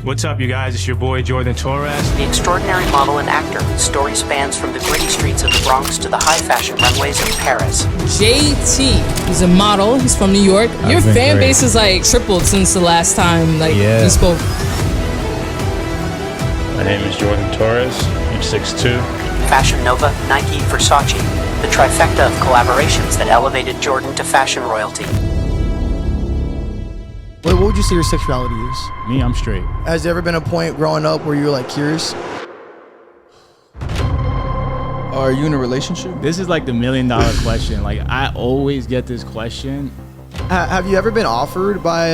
What's up, you guys? It's your boy, Jordan Torres. The extraordinary model and actor whose story spans from the gritty streets of the Bronx to the high-fashion runways of Paris. JT, he's a model. He's from New York. Your fan base is like tripled since the last time we spoke. My name is Jordan Torres. I'm 6'2". Fashion Nova, Nike, Versace. The trifecta of collaborations that elevated Jordan to fashion royalty. What would you say your sexuality is? Me, I'm straight. Has there ever been a point growing up where you were like curious? Are you in a relationship? This is like the $1 million question. Like, I always get this question. Have you ever been offered by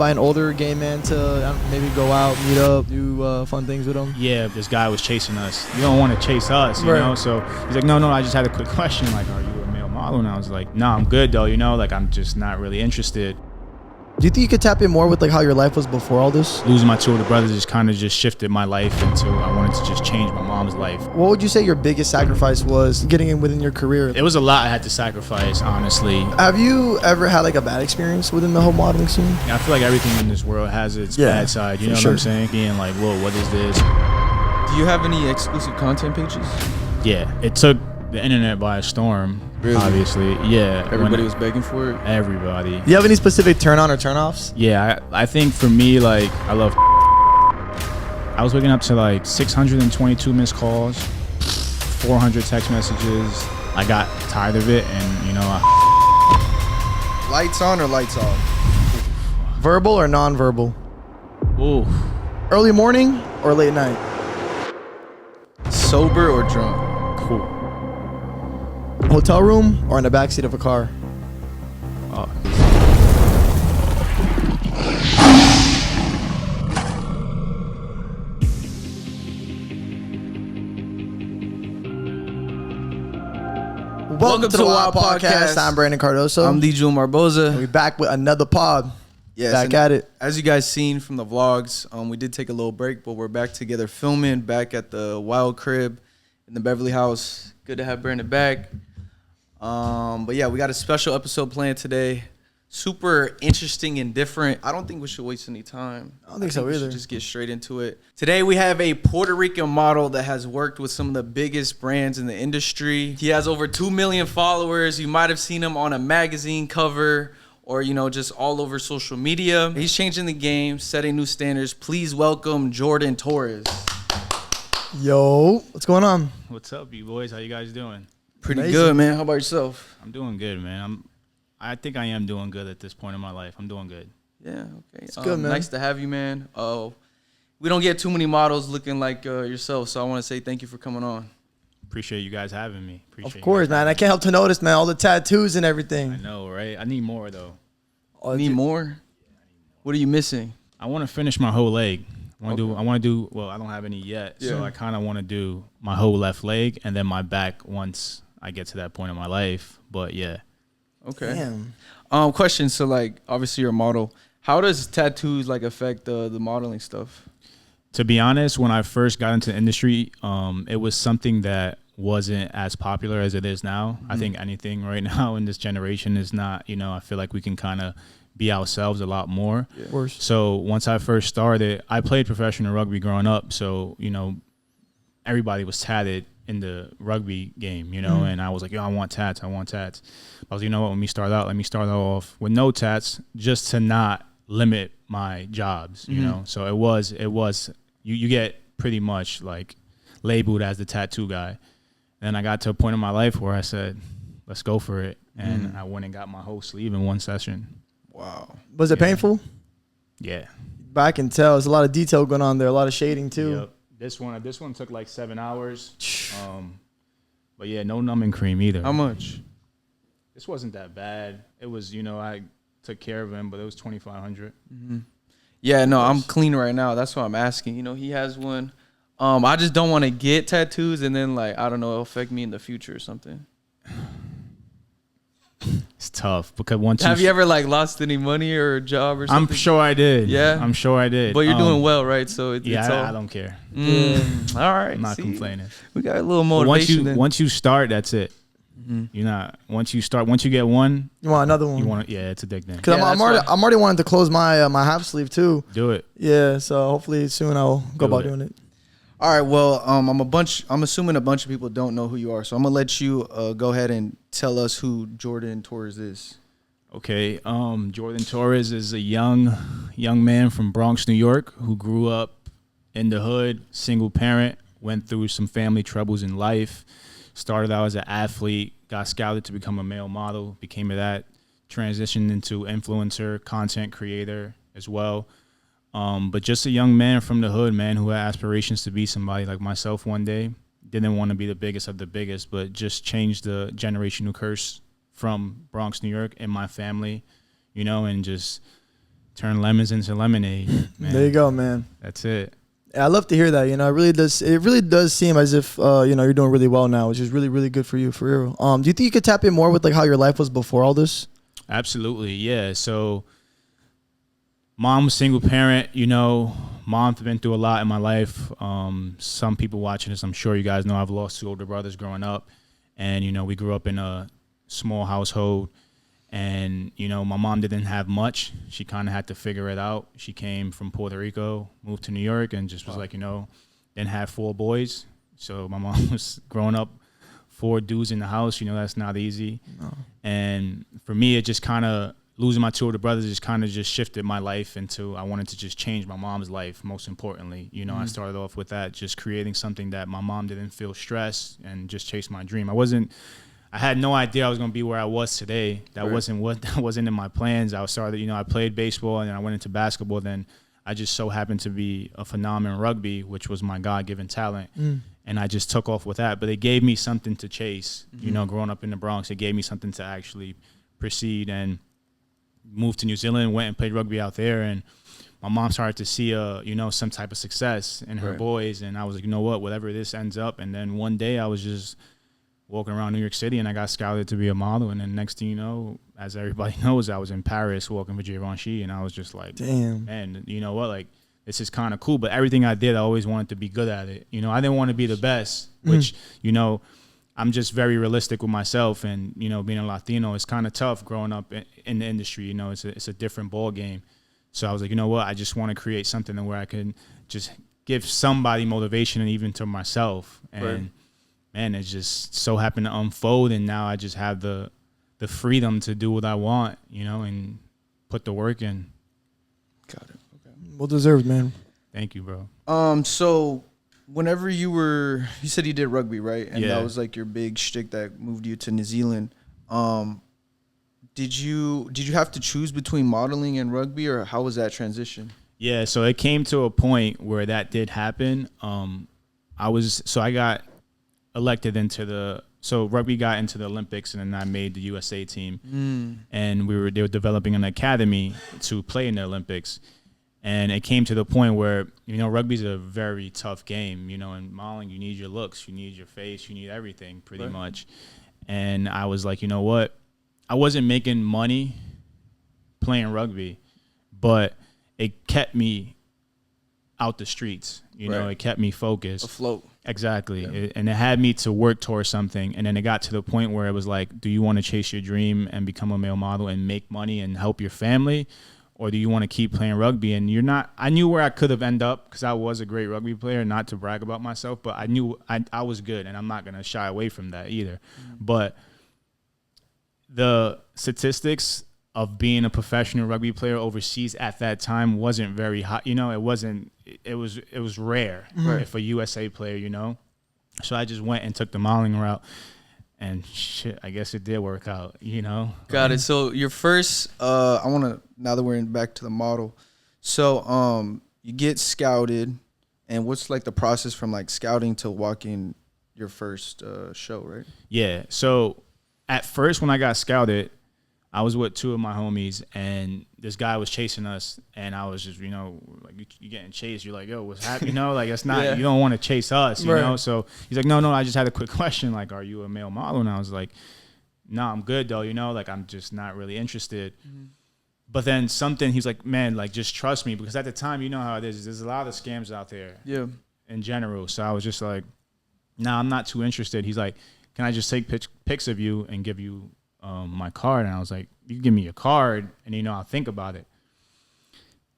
an older gay man to maybe go out, meet up, do fun things with him? Yeah, this guy was chasing us. You don't want to chase us, you know? So he's like, no, I just had a quick question. Like, are you a male model? And I was like, no, I'm good though, you know? Like, I'm just not really interested. Do you think you could tap in more with like how your life was before all this? Losing my two older brothers just kind of just shifted my life into, I wanted to just change my mom's life. What would you say your biggest sacrifice was getting in within your career? It was a lot I had to sacrifice, honestly. Have you ever had like a bad experience within the whole modeling scene? Yeah, I feel like everything in this world has its bad side, you know what I'm saying? Being like, whoa, what is this? Do you have any exclusive content pages? Yeah, it took the internet by a storm. Really? Obviously, yeah. Everybody was begging for it? Everybody. Do you have any specific turn-on or turn-offs? Yeah, I think for me, like, I love I was waking up to like 622 missed calls, 400 text messages. I got tired of it, and you know, Lights on or lights off? Verbal or non-verbal? ooh, Early morning or late night? Sober or drunk? cool. Hotel room or in the backseat of a car? Oh. Welcome to the Wild Podcast. I'm Brandon Cardoso. I'm Lijun Marboza. And we're back with another pod. Yes, back at it. As you guys seen from the vlogs, we did take a little break, but we're back together filming, back at the Wild Crib in the Beverly House. Good to have Brandon back. But yeah, we got a special episode planned today. Super interesting and different. I don't think we should waste any time. I don't think so we either. should just get straight into it. Today we have a Puerto Rican model that has worked with some of the biggest brands in the industry. He has over 2 million followers. You might have seen him on a magazine cover or, you know, just all over social media. He's changing the game, setting new standards. Please welcome Jordan Torres. Yo, what's going on? What's up, you boys? How you guys doing? Pretty Amazing. good, man. How about yourself? I'm doing good, man. I think I am doing good at this point in my life. I'm doing good. Yeah, okay. It's good, man. Nice to have you, man. We don't get too many models looking like yourself, so I want to say thank you for coming on. Appreciate you guys having me. Of course, man. I can't help to notice, man, all the tattoos and everything. I know, right? I need more, though. Need more? What are you missing? I want to finish my whole leg. I want to do, well, I don't have any yet, so Yeah. I kind of want to do my whole left leg and then my back once I get to that point in my life. But yeah. Okay. Damn. Question. So, like, obviously you're a model. How does tattoos like affect the modeling stuff? To be honest, when I first got into the industry, it was something that wasn't as popular as it is now. I think anything right now in this generation is not, you know, I feel like we can kind of be ourselves a lot more. Yeah. Of course. So once I first started, I played professional rugby growing up. So, you know, everybody was tatted in the rugby game, you know, and I was like, yo, I want tats. I was like, you know what, let me start off with no tats just to not limit my jobs, you know. So it was you get pretty much like labeled as the tattoo guy. And I got to a point in my life where I said, let's go for it. And I went and got my whole sleeve in one session. Wow. Was it painful? Yeah. But I can tell. There's a lot of detail going on there, a lot of shading too. Yep. This one took like 7 hours. But yeah, no numbing cream either. How much? This wasn't that bad. It was, you know, I took care of him, but it was $2,500. Yeah, no, I'm clean right now. That's why I'm asking. You know, he has one. I just don't want to get tattoos and then, like, I don't know, it'll affect me in the future or something. It's tough because once Have you ever like lost any money or a job or something? I'm sure I did. Yeah? I'm sure I did. But you're doing well, right? So Yeah, it's all... I don't care. All right. I'm not see? complaining. We got a little But motivation then. once you start, that's it. You're not. Once you get one, You want another one? you want. Yeah, it's addicting. Cause Yeah, I'm already wanting to close my my half sleeve too. Do it. Yeah, so hopefully soon I'll go about it. doing it. All right. Well, I'm assuming a bunch of people don't know who you are, so I'm gonna let you go ahead and tell us who Jordan Torres is. Okay. Jordan Torres is a young man from Bronx, New York, who grew up in the hood, single parent, went through some family troubles in life, started out as an athlete, got scouted to become a male model, became that, transitioned into influencer, content creator as well. But just a young man from the hood, man, who had aspirations to be somebody like myself one day. Didn't want to be the biggest of the biggest, but just changed the generational curse from Bronx, New York, and my family, and just turn lemons into lemonade. Man. There you go, man. That's it. Yeah, I love to hear that. It really does seem as if you're doing really well now, which is really, really good for you, for real. Do you think you could tap in more with like how your life was before all this? Absolutely, yeah. So mom was single parent, mom's been through a lot in my life. Some people watching this, I'm sure you guys know I've lost 2 older brothers growing up. And, we grew up in a small household. And, my mom didn't have much. She kind of had to figure it out. She came from Puerto Rico, moved to New York, and just was didn't have 4 boys. So my mom was growing up, 4 dudes in the house. That's not easy. No. And for me, it just kind of, losing my 2 older brothers just kind of just shifted my life into, I wanted to just change my mom's life, most importantly. I started off with that, just creating something that my mom didn't feel stressed and just chase my dream. I had no idea I was going to be where I was today. That wasn't in my plans. I played baseball and then I went into basketball. Then I just so happened to be a phenomenon in rugby, which was my God-given talent. And I just took off with that. But it gave me something to chase. Growing up in the Bronx, it gave me something to actually proceed and moved to New Zealand, went and played rugby out there, and my mom started to see some type of success in her boys, and I was like, whatever this ends up. And then one day I was just walking around New York City and I got scouted to be a model, and then next thing you know, as everybody knows, I was in Paris walking with Givenchy, and I was just like, damn, man, this is kind of cool. But everything I did, I always wanted to be good at it. I didn't want to be the best, which I'm just very realistic with myself, and being a Latino, it's kind of tough growing up in the industry. It's a different ball game. So I was like, I just want to create something where I can just give somebody motivation, and even to myself. And man, it just so happened to unfold, and now I just have the freedom to do what I want, and put the work in. Got it. Okay. Well deserved, man. Thank you, bro. So whenever you said you did rugby, right? And yeah. That was like your big shtick that moved you to New Zealand. Did you have to choose between modeling and rugby, or how was that transition? Yeah, so it came to a point where that did happen. I got elected so rugby got into the Olympics, and then I made the USA team. And they were developing an academy to play in the Olympics. And it came to the point where, rugby's a very tough game. In modeling, you need your looks, you need your face, you need everything pretty much. And I was like, what? I wasn't making money playing rugby, but it kept me out the streets. It kept me focused. Afloat. Exactly. Yeah. And it had me to work towards something. And then it got to the point where it was like, do you want to chase your dream and become a male model and make money and help your family? Or do you want to keep playing rugby? And I knew where I could have ended up, because I was a great rugby player, not to brag about myself, but I knew I was good, and I'm not going to shy away from that either. But the statistics of being a professional rugby player overseas at that time wasn't very high. It was rare for a USA player, So I just went and took the modeling route. And shit, I guess it did work out, Got it. So your first, now that we're back to the model. So you get scouted, and what's like the process from like scouting to walking your first show, right? Yeah. So at first when I got scouted, I was with 2 of my homies, and this guy was chasing us, and I was just, like, you getting chased. You're like, yo, what's happening? Like, it's not, you don't want to chase us, you know? So he's like, no, I just had a quick question. Like, are you a male model? And I was like, no, I'm good though. Like, I'm just not really interested. But then he's like, man, like, just trust me. Because at the time, you know how it is. There's a lot of scams out there in general. So I was just like, nah, I'm not too interested. He's like, can I just take pics of you and give you my card? And I was like, you can give me your card and, you know, I'll think about it.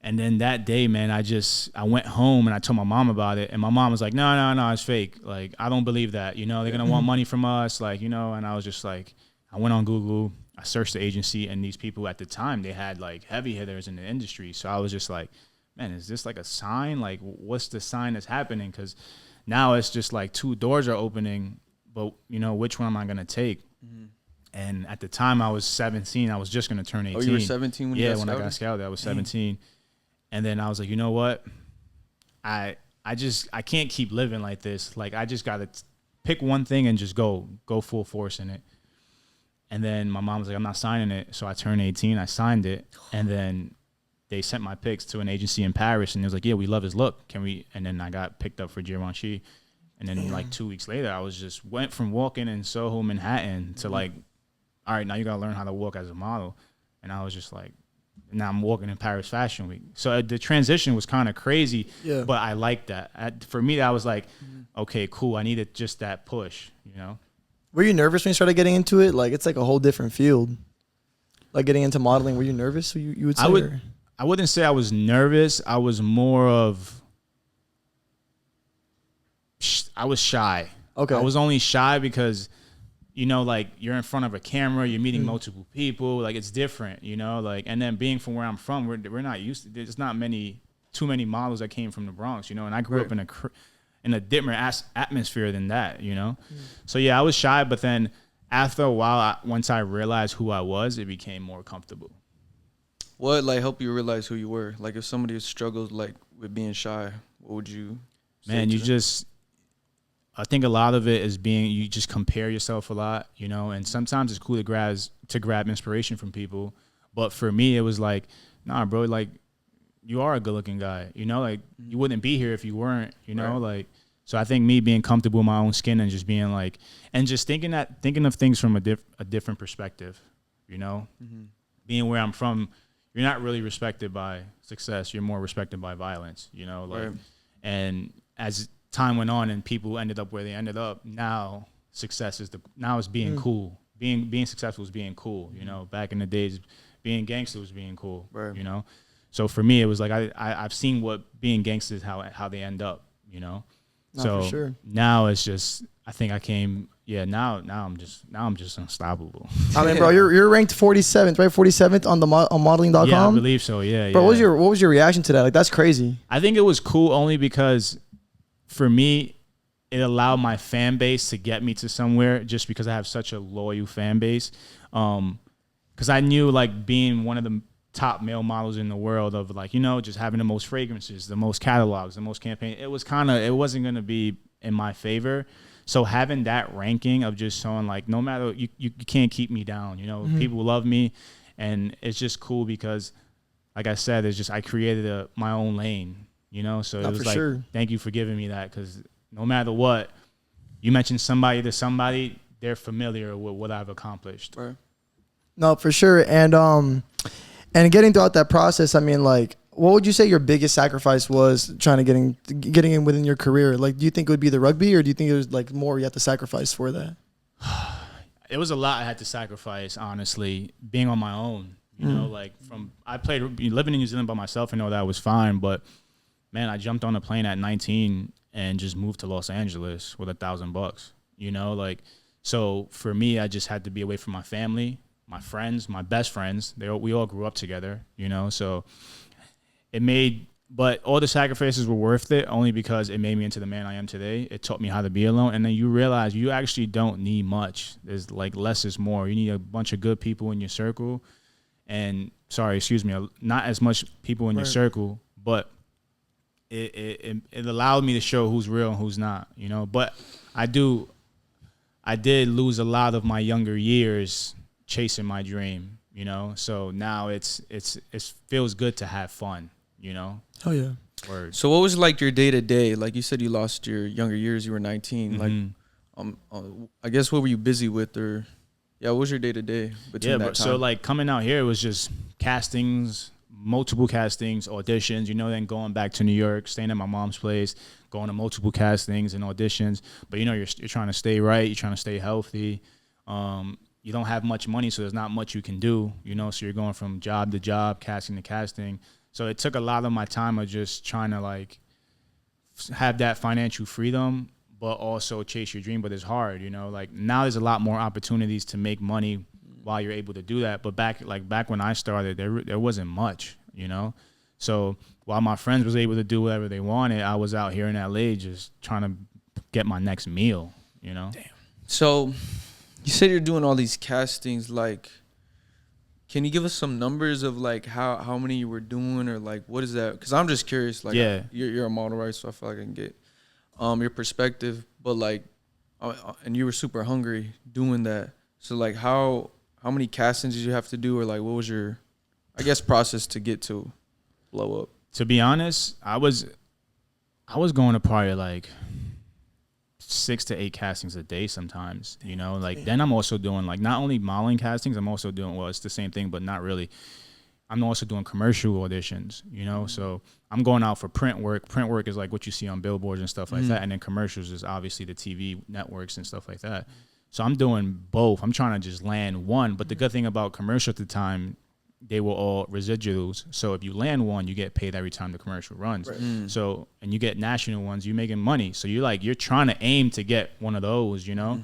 And then that day, man, I went home and I told my mom about it. And my mom was like, no, it's fake. Like, I don't believe that. You know, they're going to want money from us. Like, you know, and I was just like, I went on Google. I searched the agency. And these people at the time, they had, like, heavy hitters in the industry. So I was just like, man, is this like a sign? Like, what's the sign that's happening? Because now it's just like 2 doors are opening. But, you know, which one am I going to take? Mm-hmm. And at the time, I was 17. I was just going to turn 18. Oh, you were 17 when you got scouted? Yeah, when I got scouted, I was 17. And then I was like, you know what? I can't keep living like this. Like, I just got to pick one thing and just go full force in it. And then my mom was like, I'm not signing it. So I turned 18. I signed it. And then they sent my pics to an agency in Paris. And it was like, yeah, we love his look. Can we? And then I got picked up for Givenchy. And then like 2 weeks later, I went from walking in Soho, Manhattan to like, all right, now you got to learn how to walk as a model. And I was just like, now I'm walking in Paris Fashion Week. So the transition was kind of crazy, but I liked that. For me, that was like, okay, cool. I needed just that push, you know? Were you nervous when you started getting into it? Like, it's like a whole different field. Like, getting into modeling, were you nervous? You would say? I wouldn't say I was nervous. I was more of, I was shy. Okay. I was only shy because, you know, like, you're in front of a camera, you're meeting multiple people, like, it's different, you know, like, and then being from where I'm from, we're not used to, there's not too many models that came from the Bronx, you know, and I grew up in a different atmosphere than that, you know. So yeah, I was shy, but then after a while, once I realized who I was, it became more comfortable. What, like, helped you realize who you were? Like, if somebody struggled, like, with being shy, what would you say? Man, I think a lot of it is you just compare yourself a lot, you know, and sometimes it's cool to grab inspiration from people. But for me, it was like, nah, bro, like, you are a good looking guy, you know, like, you wouldn't be here if you weren't, you know, like, so I think me being comfortable in my own skin and just being like, and just thinking of things from a different perspective, you know, being where I'm from, you're not really respected by success. You're more respected by violence, you know, like, and as time went on and people ended up where they ended up, now success is it's being cool. Being successful is being cool, you know. Back in the days, being gangster was being cool, you know. So for me, it was like I've seen what being gangster is, how they end up, you know. So for sure. Now it's just, I think I came, now I'm just unstoppable. I mean, bro, you're ranked 47th, right? 47th on on modeling.com. Yeah, I believe so. Yeah. Bro, what was your reaction to that? Like, that's crazy. I think it was cool only because, for me, it allowed my fan base to get me to somewhere, just because I have such a loyal fan base. Because I knew, like, being one of the top male models in the world, of, like, you know, just having the most fragrances, the most catalogs, the most campaign, it wasn't going to be in my favor. So having that ranking of just showing, like, no matter, you can't keep me down, you know, people love me. And it's just cool because, like I said, it's just, I created my own lane. You know, so it was like, thank you for giving me that, because no matter what, you mention somebody to somebody, they're familiar with what I've accomplished. Right. No, for sure. And getting throughout that process, I mean, like, what would you say your biggest sacrifice was trying to getting in within your career? Like, do you think it would be the rugby, or do you think there's like more you have to sacrifice for that? It was a lot I had to sacrifice, honestly, being on my own. You know, like, I played living in New Zealand by myself, and all that was fine, but man, I jumped on a plane at 19 and just moved to Los Angeles with $1,000, you know, like, so for me, I just had to be away from my family, my friends, my best friends. We all grew up together, you know, so but all the sacrifices were worth it, only because it made me into the man I am today. It taught me how to be alone. And then you realize you actually don't need much. There's, like, less is more. You need a bunch of good people in your circle. And not as much people in your circle, but it allowed me to show who's real and who's not, you know. But I did lose a lot of my younger years chasing my dream, you know. So now it feels good to have fun, you know. Oh yeah. Word. So what was, like, your day to day? Like, you said you lost your younger years. You were 19. Like, I guess, what were you busy with, or what was your day to day between that time? So, like, coming out here, it was just castings, multiple castings, auditions, you know, then going back to New York, staying at my mom's place, going to multiple castings and auditions. But, you know, you're trying to stay right. You're trying to stay healthy. You don't have much money, so there's not much you can do, you know, so you're going from job to job, casting to casting. So it took a lot of my time of just trying to, like, have that financial freedom, but also chase your dream. But it's hard, you know, like now there's a lot more opportunities to make money while you're able to do that. But back when I started, there wasn't much, you know. So while my friends was able to do whatever they wanted, I was out here in LA just trying to get my next meal, you know. Damn. So you said you're doing all these castings, like, can you give us some numbers of like how many you were doing, or like what is that? Because I'm just curious. Like, yeah, you're a model, right? So I feel like I can get your perspective. But like, and you were super hungry doing that. So like, how many castings did you have to do, or like what was your, I guess, process to get to blow up? To be honest, I was going to probably like 6 to 8 castings a day sometimes, you know. Like then I'm also doing like not only modeling castings, I'm also doing, well, it's the same thing but not really, I'm also doing commercial auditions, you know. So I'm going out for print work. Print work is like what you see on billboards and stuff like that, and then commercials is obviously the TV networks and stuff like that. So I'm doing both. I'm trying to just land one, but the good thing about commercial at the time, they were all residuals. So if you land one, you get paid every time the commercial runs. Right. So, and you get national ones, you're making money. So you're trying to aim to get one of those, you know?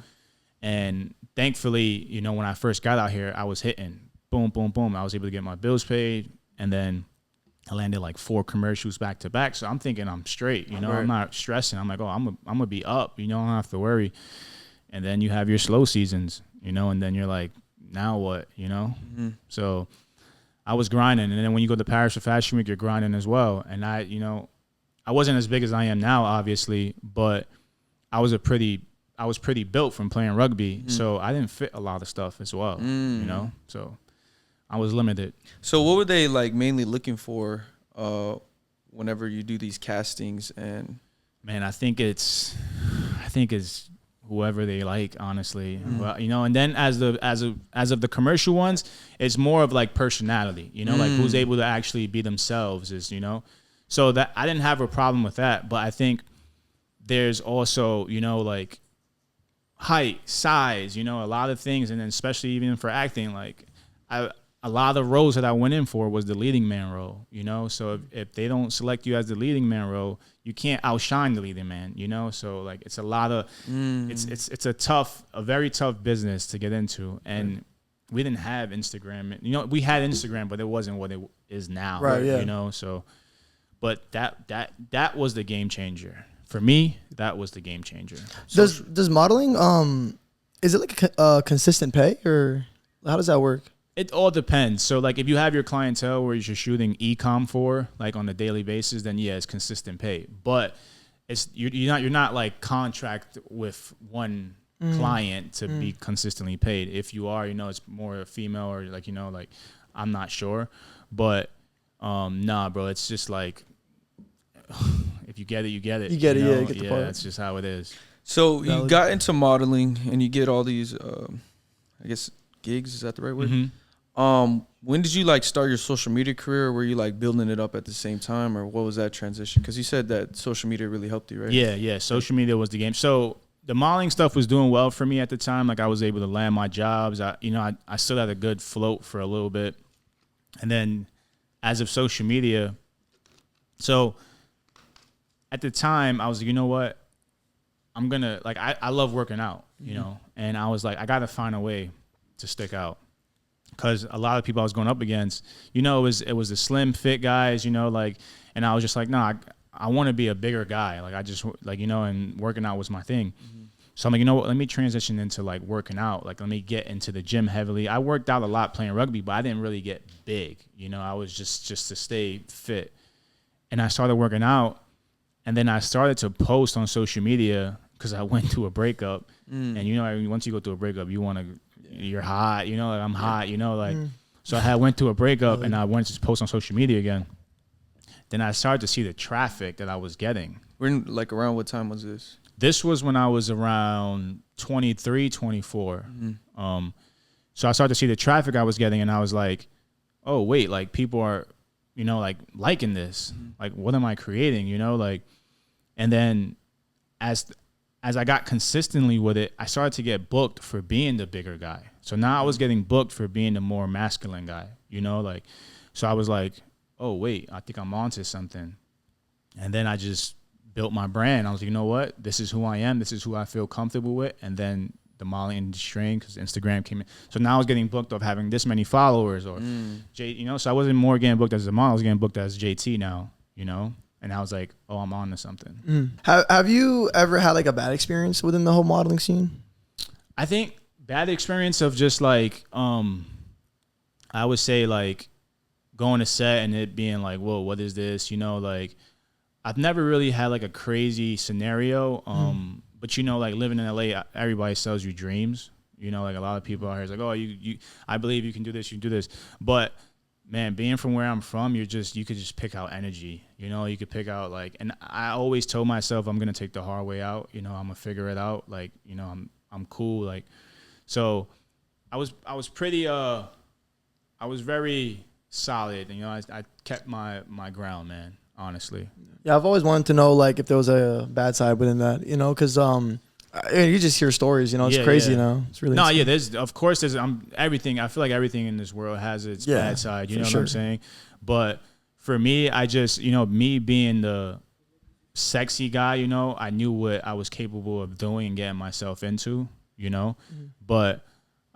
And thankfully, you know, when I first got out here, I was hitting boom, boom, boom. I was able to get my bills paid. And then I landed like 4 commercials back to back. So I'm thinking I'm straight, you know, I'm not stressing. I'm like, oh, I'm gonna be up, you know, I don't have to worry. And then you have your slow seasons, you know, and then you're like, now what, you know? So I was grinding, and then when you go to Paris for Fashion Week, you're grinding as well. And I wasn't as big as I am now, obviously, but I was pretty built from playing rugby, so I didn't fit a lot of stuff as well, you know. So I was limited. So what were they like mainly looking for whenever you do these castings? And man, I think it's whoever they like, honestly. Well, you know, and then as of the commercial ones, it's more of like personality, you know, like who's able to actually be themselves is, you know. So that I didn't have a problem with that, but I think there's also, you know, like height, size, you know, a lot of things, and then especially even for acting, like a lot of the roles that I went in for was the leading man role, you know. So if they don't select you as the leading man role, you can't outshine the leading man, you know. So like it's a lot of it's a very tough business to get into, and we didn't have Instagram. You know, we had Instagram, but it wasn't what it is now, right? Yeah. You know. So, but that was the game changer for me. That was the game changer. Does modeling is it like a consistent pay, or how does that work? It all depends. So, like, if you have your clientele where you're shooting e-com for, like, on a daily basis, then yeah, it's consistent pay. But it's you're not like contract with one client to be consistently paid. If you are, you know, it's more female or like, you know, like I'm not sure. But nah, bro, it's just like if you get it, you get it. You get it, know? yeah. You get the part. That's just how it is. So you got into modeling and you get all these, I guess, gigs. Is that the right word? When did you like start your social media career? Or were you like building it up at the same time, or what was that transition? Because you said that social media really helped you, right? Yeah. Social media was the game. So the modeling stuff was doing well for me at the time. Like I was able to land my jobs. I still had a good float for a little bit. And then as of social media, so at the time I was like, you know what? I'm gonna like I love working out, you know, and I was like, I gotta find a way to stick out. Because a lot of people I was going up against, you know, it was the slim fit guys, you know, like, and I was just like, nah, I want to be a bigger guy. Like I just like, you know, and working out was my thing. So I'm like, you know what, let me transition into like working out. Like, let me get into the gym heavily. I worked out a lot playing rugby, but I didn't really get big. You know, I was just to stay fit. And I started working out, and then I started to post on social media because I went through a breakup. And, you know, once you go through a breakup, you're hot, you know, like I'm hot, you know, like, so I went through a breakup and I went to post on social media again. Then I started to see the traffic that I was getting. Like around what time was this? This was when I was around 23, 24. So I started to see the traffic I was getting, and I was like, oh, wait, like people are you know, like liking this. Like, what am I creating? You know, like, and then as I got consistently with it, I started to get booked for being the bigger guy. So now I was getting booked for being the more masculine guy, you know, like, so I was like, oh, wait, I think I'm onto something. And then I just built my brand. I was like, you know what? This is who I am. This is who I feel comfortable with. And then the modeling industry, because Instagram came in. So now I was getting booked of having this many followers or, you know, so I wasn't more getting booked as a model. I was getting booked as JT now, you know? And I was like, oh, I'm on to something. Have you ever had like a bad experience within the whole modeling scene? I think bad experience of just like, I would say like going to set and it being like, whoa, what is this? You know, like I've never really had like a crazy scenario. But you know, like living in LA, everybody sells you dreams. You know, like a lot of people out here is like, oh, I believe you can do this, you can do this. But man, being from where I'm from, you could just pick out energy. You know, you could pick out like, and I always told myself I'm gonna take the hard way out. You know, I'm gonna figure it out. Like, you know, I'm cool. Like, so I was pretty I was very solid. You know, I kept my ground, man. Honestly. Yeah, I've always wanted to know like if there was a bad side within that, you know, because you just hear stories, you know, it's crazy, you know. It's really insane. there's everything. I feel like everything in this world has its bad side. You know what I'm saying? But for me, I just, you know, me being the sexy guy, you know, I knew what I was capable of doing and getting myself into, you know. But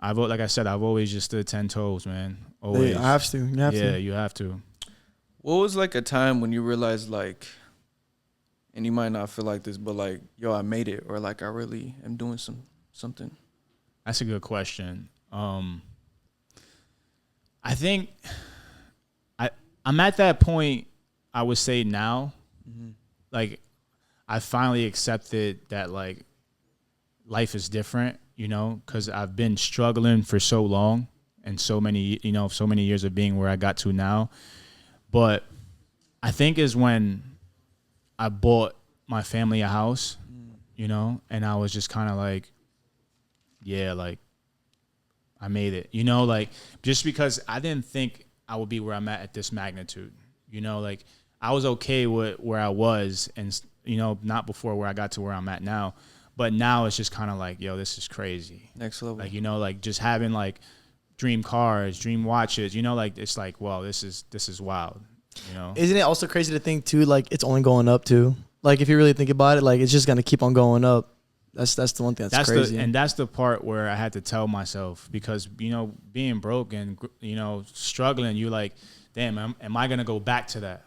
like I said, I've always just stood 10 toes, man. Always. I have to. You have to. Yeah, you have to. What was like a time when you realized like, and you might not feel like this, but like, yo, I made it, or like I really am doing something? That's a good question. I think I'm at that point, I would say now, like I finally accepted that like life is different, you know, because I've been struggling for so long and so many years of being where I got to now. But I think is when I bought my family a house, you know, and I was just kind of like, yeah, like I made it, you know, like just because I didn't think I would be where I'm at this magnitude, you know, like I was okay with where I was and, you know, not before where I got to where I'm at now. But now it's just kind of like, yo, this is crazy. Next level. Like, you know, like just having like dream cars, dream watches, you know, like it's like, well, this is wild, you know. Isn't it also crazy to think too, like it's only going up too? Like if you really think about it, like it's just gonna keep on going up. That's the one thing that's crazy. And that's the part where I had to tell myself, because, you know, being broke and, you know, struggling, you like, damn, am I gonna go back to that?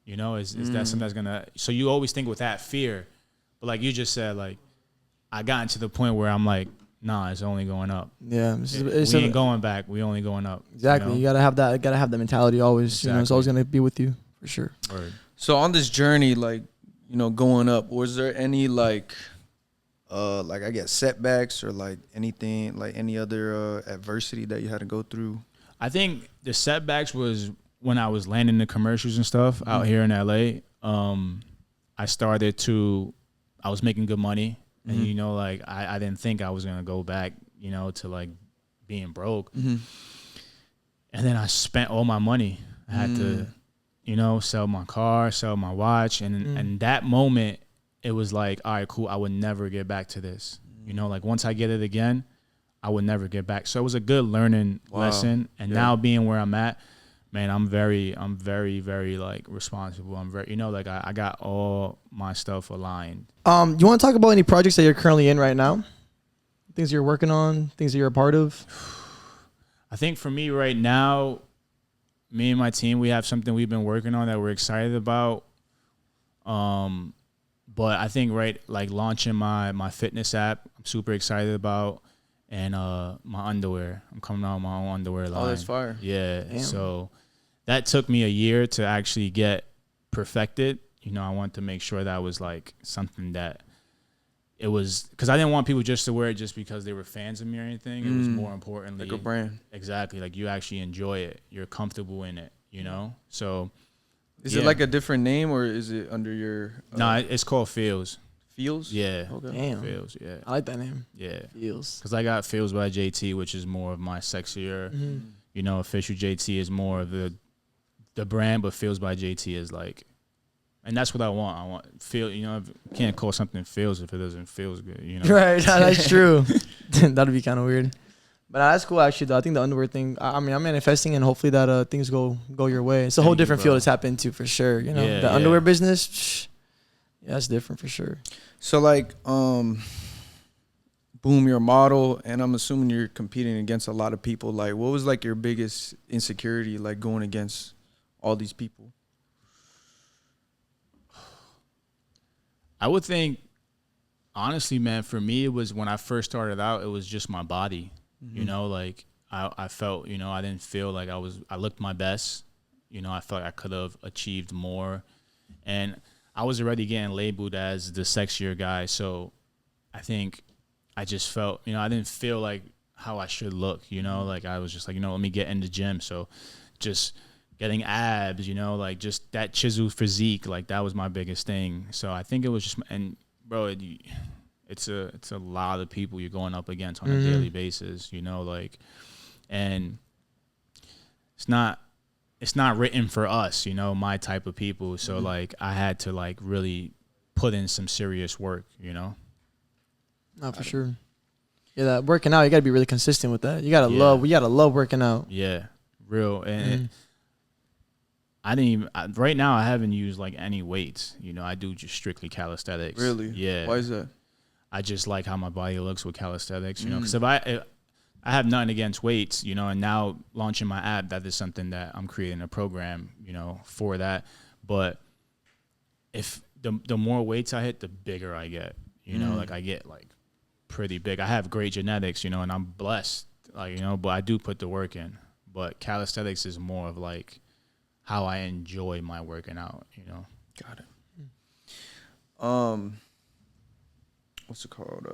You know, is that something that's gonna? So you always think with that fear, but like you just said, like I gotten to the point where I'm like, nah, it's only going up. Yeah, we ain't going back. We only going up. Exactly. You gotta have that. Gotta have that mentality always. Exactly. You know, it's always gonna be with you for sure. Word. So on this journey, like, you know, going up, was there any like I guess setbacks or like anything, like any other adversity that you had to go through? I think the setbacks was when I was landing the commercials and stuff out here in LA. I was making good money. And, you know, like, I didn't think I was going to go back, you know, to, like, being broke. And then I spent all my money. I had to, you know, sell my car, sell my watch. And that moment, it was like, all right, cool, I would never get back to this. You know, like, once I get it again, I would never get back. So it was a good learning lesson. And now being where I'm at, man, I'm very, very like responsible. I'm very, you know, like I got all my stuff aligned. You want to talk about any projects that you're currently in right now? Things you're working on, things that you're a part of? I think for me right now, me and my team, we have something we've been working on that we're excited about. But I think like launching my fitness app, I'm super excited about. And my underwear, I'm coming out with my own underwear line. Oh, that's fire. Yeah. Damn. So that took me a year to actually get perfected. You know, I wanted to make sure that was like something that it was, because I didn't want people just to wear it just because they were fans of me or anything. It was more importantly, like a brand. Exactly. Like you actually enjoy it. You're comfortable in it, you know? So. Is it like a different name or is it under your? No, it's called Feels. Feels? Yeah. Okay. Damn. Feels, yeah. I like that name. Yeah. Feels. Because I got Feels by JT, which is more of my sexier, you know, official. JT is more of the the brand, but Feels by JT is like, and that's what I want. I want feel. You know, I can't call something Feels if it doesn't feel good. You know, Right, that's true. That'd be kind of weird. But that's cool, actually, though. I think the underwear thing, I mean, I'm manifesting, and hopefully that things go your way. It's a whole different field to tap into, for sure. You know, Yeah, the underwear business, yeah, that's different for sure. So like, boom, you're a model, and I'm assuming you're competing against a lot of people. Like, what was like your biggest insecurity, like going against all these people? I would think, honestly, man, for me, it was when I first started out, it was just my body. You know, like I felt, you know, I didn't feel like I looked my best. You know, I felt like I could have achieved more. And I was already getting labeled as the sexier guy. So I think I just felt, you know, I didn't feel like how I should look, you know, like I was just like, you know, let me get in the gym. So just getting abs, you know, like just that chiseled physique, like that was my biggest thing. So I think it was just, and bro, it's a lot of people you're going up against on a daily basis, you know, like, and it's not written for us, you know, my type of people. So like I had to like really put in some serious work, you know. No, for sure. Yeah, that working out, you gotta be really consistent with that. You gotta love working out. Yeah, real. And I didn't even right now. I haven't used like any weights. You know, I do just strictly calisthenics. Really? Yeah. Why is that? I just like how my body looks with calisthenics, you know, because if I have nothing against weights, you know, and now launching my app, that is something that I'm creating a program, you know, for that. But if the more weights I hit, the bigger I get, you know, like I get like pretty big. I have great genetics, you know, and I'm blessed, like, you know, but I do put the work in. But calisthenics is more of like how I enjoy my working out, you know. Got it. What's it called?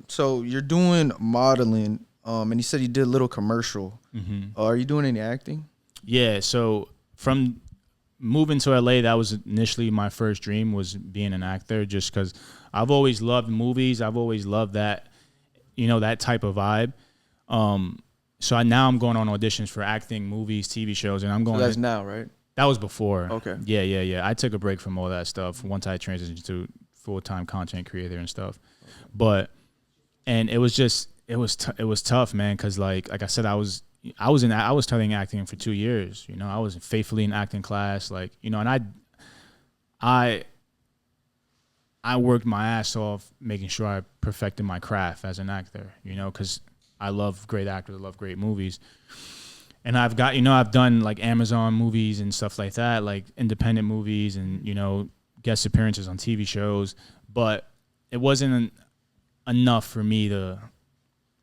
So you're doing modeling, and you said you did a little commercial. Are you doing any acting? Yeah, so from moving to LA, that was initially my first dream, was being an actor, just because I've always loved movies. I've always loved that, you know, that type of vibe. So now I'm going on auditions for acting, movies, TV shows, and I'm going. So that's now, right? That was before. Okay. Yeah. I took a break from all that stuff once I transitioned to full-time content creator and stuff. But and it was just it was tough, man, because like I said, I was studying acting for 2 years. You know, I was faithfully in acting class, like, you know, and I worked my ass off making sure I perfected my craft as an actor. You know, because I love great actors, I love great movies. And I've done like Amazon movies and stuff like that, like independent movies and, you know, guest appearances on TV shows, but it wasn't enough for me to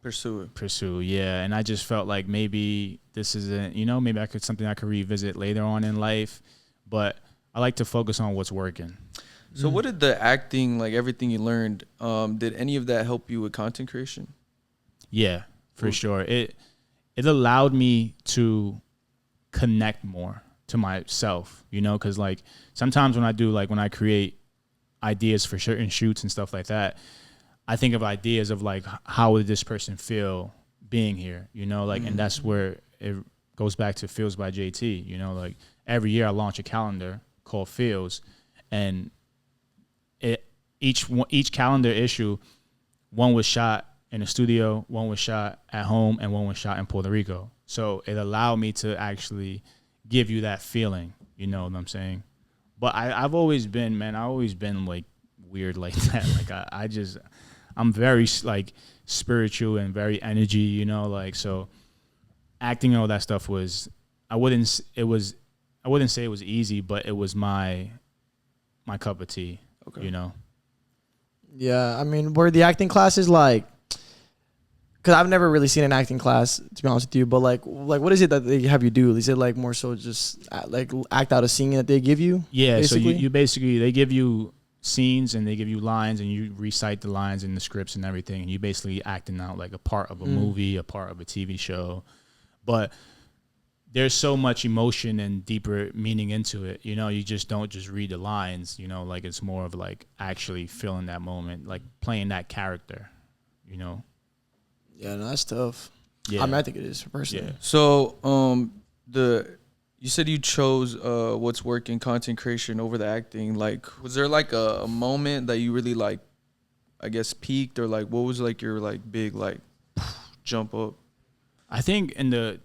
pursue. Yeah. And I just felt like maybe this isn't, you know, maybe something I could revisit later on in life, but I like to focus on what's working. So what did the acting, like everything you learned, did any of that help you with content creation? Yeah, for sure. It allowed me to connect more to myself, you know, because like sometimes when I create ideas for certain shoots and stuff like that, I think of ideas of like, how would this person feel being here, you know, like, and that's where it goes back to Feels by JT, you know, like every year I launch a calendar called Feels, and each calendar issue, one was shot in the studio, one was shot at home, and one was shot in Puerto Rico. So it allowed me to actually give you that feeling, you know what I'm saying? But I've always been like weird like that. Like I'm very like spiritual and very energy, you know, like, so acting and all that stuff I wouldn't say it was easy, but it was my cup of tea, you know? Yeah, I mean, were the acting classes like, because I've never really seen an acting class, to be honest with you, but like what is it that they have you do? Is it like more so just like act out a scene that they give you? Yeah, basically? so you basically, they give you scenes and they give you lines and you recite the lines in the scripts and everything, and you basically acting out like a part of a movie, a part of a TV show. But there's so much emotion and deeper meaning into it, you know, you just don't just read the lines, you know, like it's more of like actually feeling that moment, like playing that character, you know. Yeah, no, that's tough. Yeah. I mean, I think it is personally. Yeah. So You said you chose what's working, content creation over the acting. Like, was there like a moment that you really like, I guess, peaked, or like what was like your like big like jump up? I think in the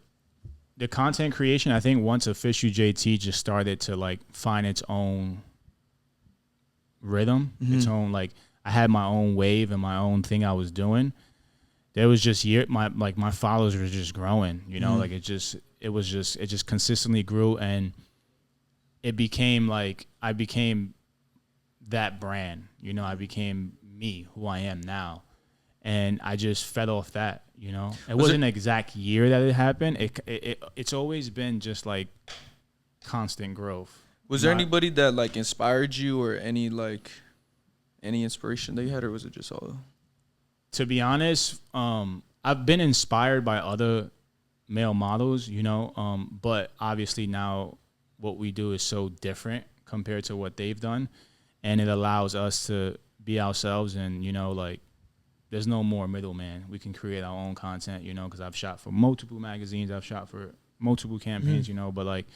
content creation, I think once Official JT just started to like find its own rhythm, its own, like, I had my own wave and my own thing I was doing. There was just my followers were just growing, you know, like it just consistently grew, and it became like I became that brand, you know. I became me, who I am now, and I just fed off that, you know. It wasn't an exact year that it happened. It's always been just like constant growth. Was there anybody that like inspired you, or any inspiration that you had, or was it just all? To be honest, I've been inspired by other male models, you know, but obviously now what we do is so different compared to what they've done, and it allows us to be ourselves, and, you know, like, there's no more middleman. We can create our own content, you know, because I've shot for multiple magazines, I've shot for multiple campaigns, you know, but like,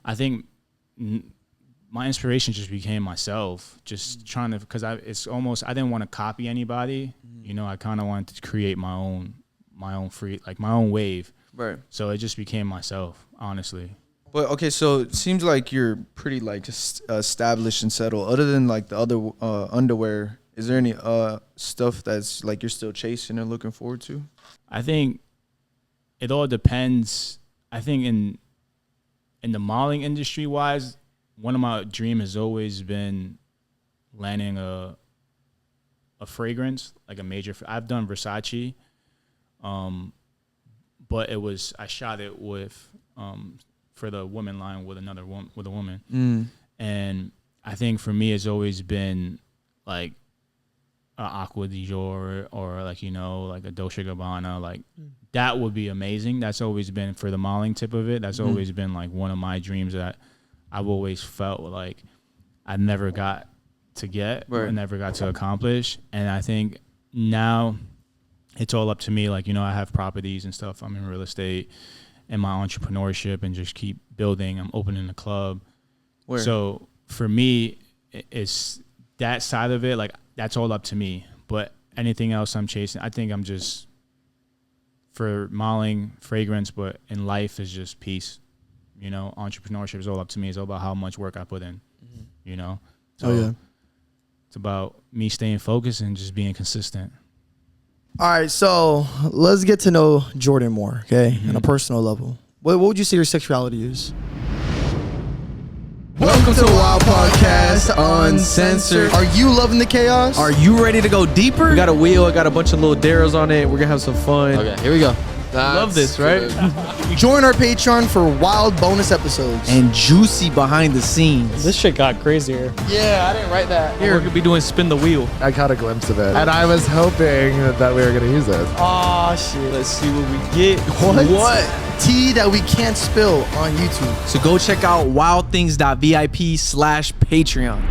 I think my inspiration just became myself, just trying to, because I didn't want to copy anybody, you know. I kind of wanted to create my own free, like my own wave. Right. So it just became myself, honestly. But okay, so it seems like you're pretty like established and settled. Other than like the other underwear, is there any stuff that's like you're still chasing and looking forward to? I think it all depends. I think in the modeling industry wise, one of my dreams has always been landing a fragrance, like a major. I've done Versace, but I shot it with for the woman line with a woman, and I think for me it's always been like Aqua Dior, or like, you know, like a Dolce & Gabbana, like that would be amazing. That's always been, for the modeling tip of it, that's always been like one of my dreams that I've always felt like I never got to get, or never got to accomplish. And I think now it's all up to me. Like, you know, I have properties and stuff. I'm in real estate and my entrepreneurship, and just keep building. I'm opening a club. So for me, it's that side of it. Like, that's all up to me. But anything else I'm chasing, I think I'm just, for modeling, fragrance, but in life is just peace. You know, entrepreneurship is all up to me. It's all about how much work I put in, you know? So it's about me staying focused and just being consistent. All right, so let's get to know Jordan more, okay, on a personal level. What would you say your sexuality is? Welcome to the Wild Podcast Uncensored. Are you loving the chaos? Are you ready to go deeper? We got a wheel. I got a bunch of little darrows on it. We're gonna have some fun. Okay, here we go. Love this, right? Join our Patreon for wild bonus episodes And juicy behind the scenes. This shit got crazier. Yeah, I didn't write that. We're gonna be doing spin the wheel. I caught a glimpse of it, and I was hoping that we were gonna use it. Oh shit! Let's see what we get. What? Tea that we can't spill on YouTube. So go check out wildthings.vip/Patreon.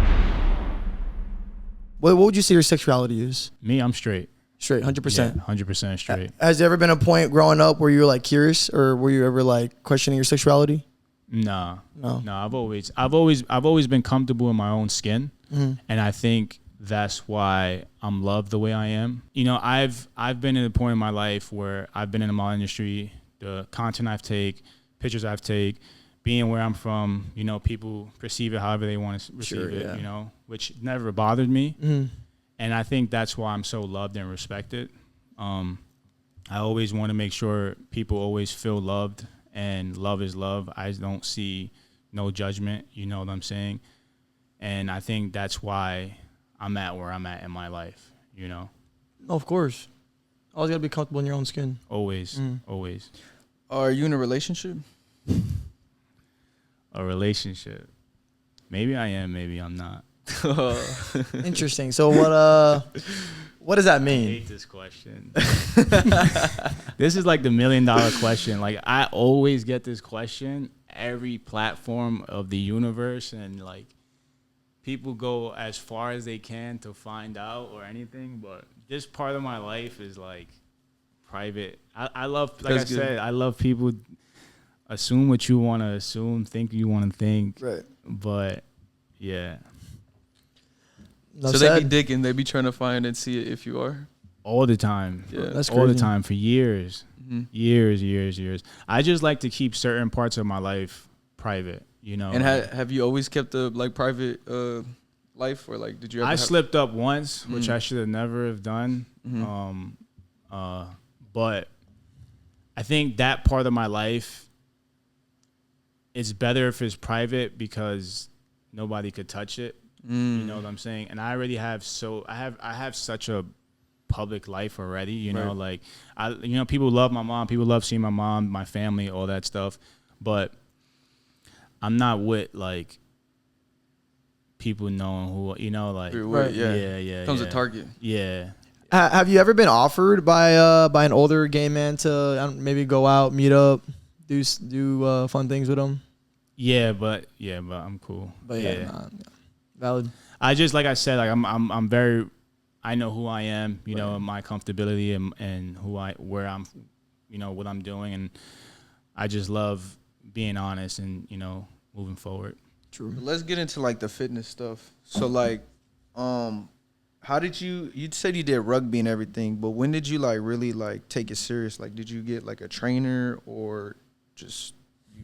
What would you say your sexuality is? Me, I'm straight. Straight, 100%. Yeah, 100% straight. Has there ever been a point growing up where you were like curious, or were you ever like questioning your sexuality? No. I've always been comfortable in my own skin, and I think that's why I'm loved the way I am. You know, I've been at a point in my life where I've been in the model industry. The content I've take, pictures I've take, being where I'm from, you know, people perceive it however they want to receive it, you know, which never bothered me. And I think that's why I'm so loved and respected. I always want to make sure people always feel loved, and love is love. I don't see no judgment, you know what I'm saying? And I think that's why I'm at where I'm at in my life, you know? No, of course. Always gotta be comfortable in your own skin. Always, always. Are you in a relationship? A relationship. Maybe I am, maybe I'm not. Interesting. So what does that I mean? hate this question. This is like the $1 million question. Like, I always get this question every platform of the universe, and like people go as far as they can to find out or anything, but this part of my life is like private. I love, like I said, I love people assume what you want to assume, think you want to think. Right. But yeah, No So said. they be digging, they be trying to find and see if you are. all the time. Yeah. That's all the crazy. time for years. Mhm. Years. I just like to keep certain parts of my life private, you know. And like, have you always kept a like private life, or like did you ever I have- slipped up once, which I should have never have done. But I think that part of my life, it's better if it's private because nobody could touch it. You know what I'm saying? And I already have I have such a public life already, you know, Right. like people love my mom, people love seeing my mom, my family, all that stuff. But I'm not with like people knowing who, you know, like You're with- Right. yeah. Becomes yeah. a target. Yeah. Have you ever been offered by an older gay man to maybe go out, meet up, do fun things with him? Yeah, but I'm cool. But yeah, valid. I just, like I said, like I'm very, I know who I am, you know, my comfortability and where I'm, you know, what I'm doing, and I just love being honest and, you know, moving forward. True. Let's get into like the fitness stuff. So like, how did you said you did rugby and everything, but when did you like really like take it serious? Like, did you get like a trainer or just you,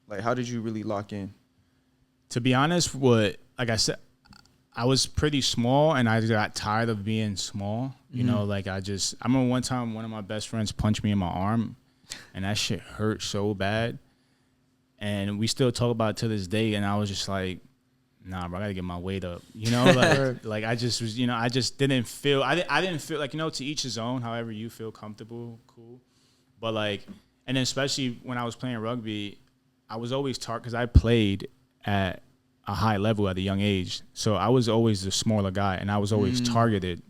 like, how did you really lock in? To be honest, like I said, I was pretty small and I just got tired of being small. You know, like I remember one time one of my best friends punched me in my arm and that shit hurt so bad. And we still talk about it to this day. And I was just like, nah, bro, I gotta get my weight up. You know, like, like I just was, you know, I just didn't feel, I didn't feel like, you know, to each his own, however you feel comfortable, cool. But like, and then especially when I was playing rugby, I was always targeted because I played at a high level at a young age. So I was always the smaller guy and I was always targeted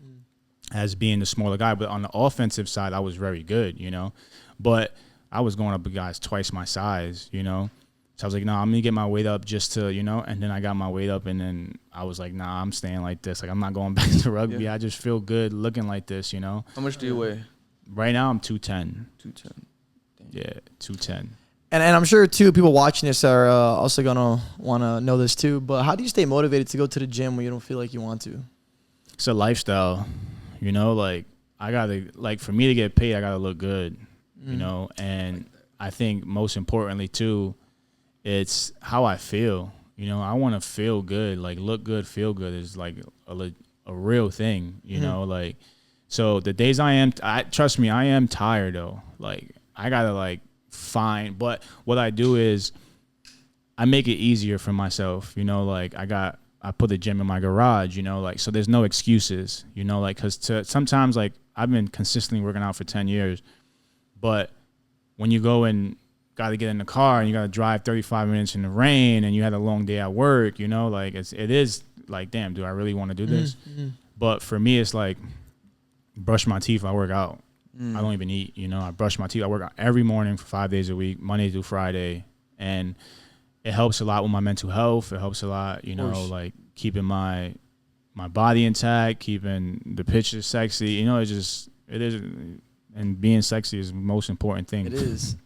as being the smaller guy. But on the offensive side, I was very good, you know, but I was going up with guys twice my size, you know. So I was like, nah, I'm going to get my weight up just to, you know, and then I got my weight up and then I was like, nah, I'm staying like this. Like, I'm not going back to rugby. Yeah. I just feel good looking like this, you know. How much do you weigh? Right now, I'm 210. 210. Yeah, 210. And I'm sure too, people watching this are also gonna want to know this too. But how do you stay motivated to go to the gym when you don't feel like you want to? It's a lifestyle, you know, like I gotta, like for me to get paid, I gotta look good, you know, and I think most importantly too, it's how I feel, you know. I want to feel good, like look good, feel good is like a real thing, you know, like, so the days trust me, I am tired though. Like I gotta like but what I do is I make it easier for myself, you know, like I put the gym in my garage, you know, like, so there's no excuses, you know, like, cause sometimes like I've been consistently working out for 10 years, but when you go and got to get in the car and you got to drive 35 minutes in the rain and you had a long day at work, you know, like it is like, damn, do I really want to do this? But for me, it's like brush my teeth, I work out. I don't even eat, you know, I brush my teeth. I work out every morning for 5 days a week, Monday through Friday. And it helps a lot with my mental health. It helps a lot, you know, like keeping my body intact, keeping the picture sexy, you know, it is, and being sexy is the most important thing. It is.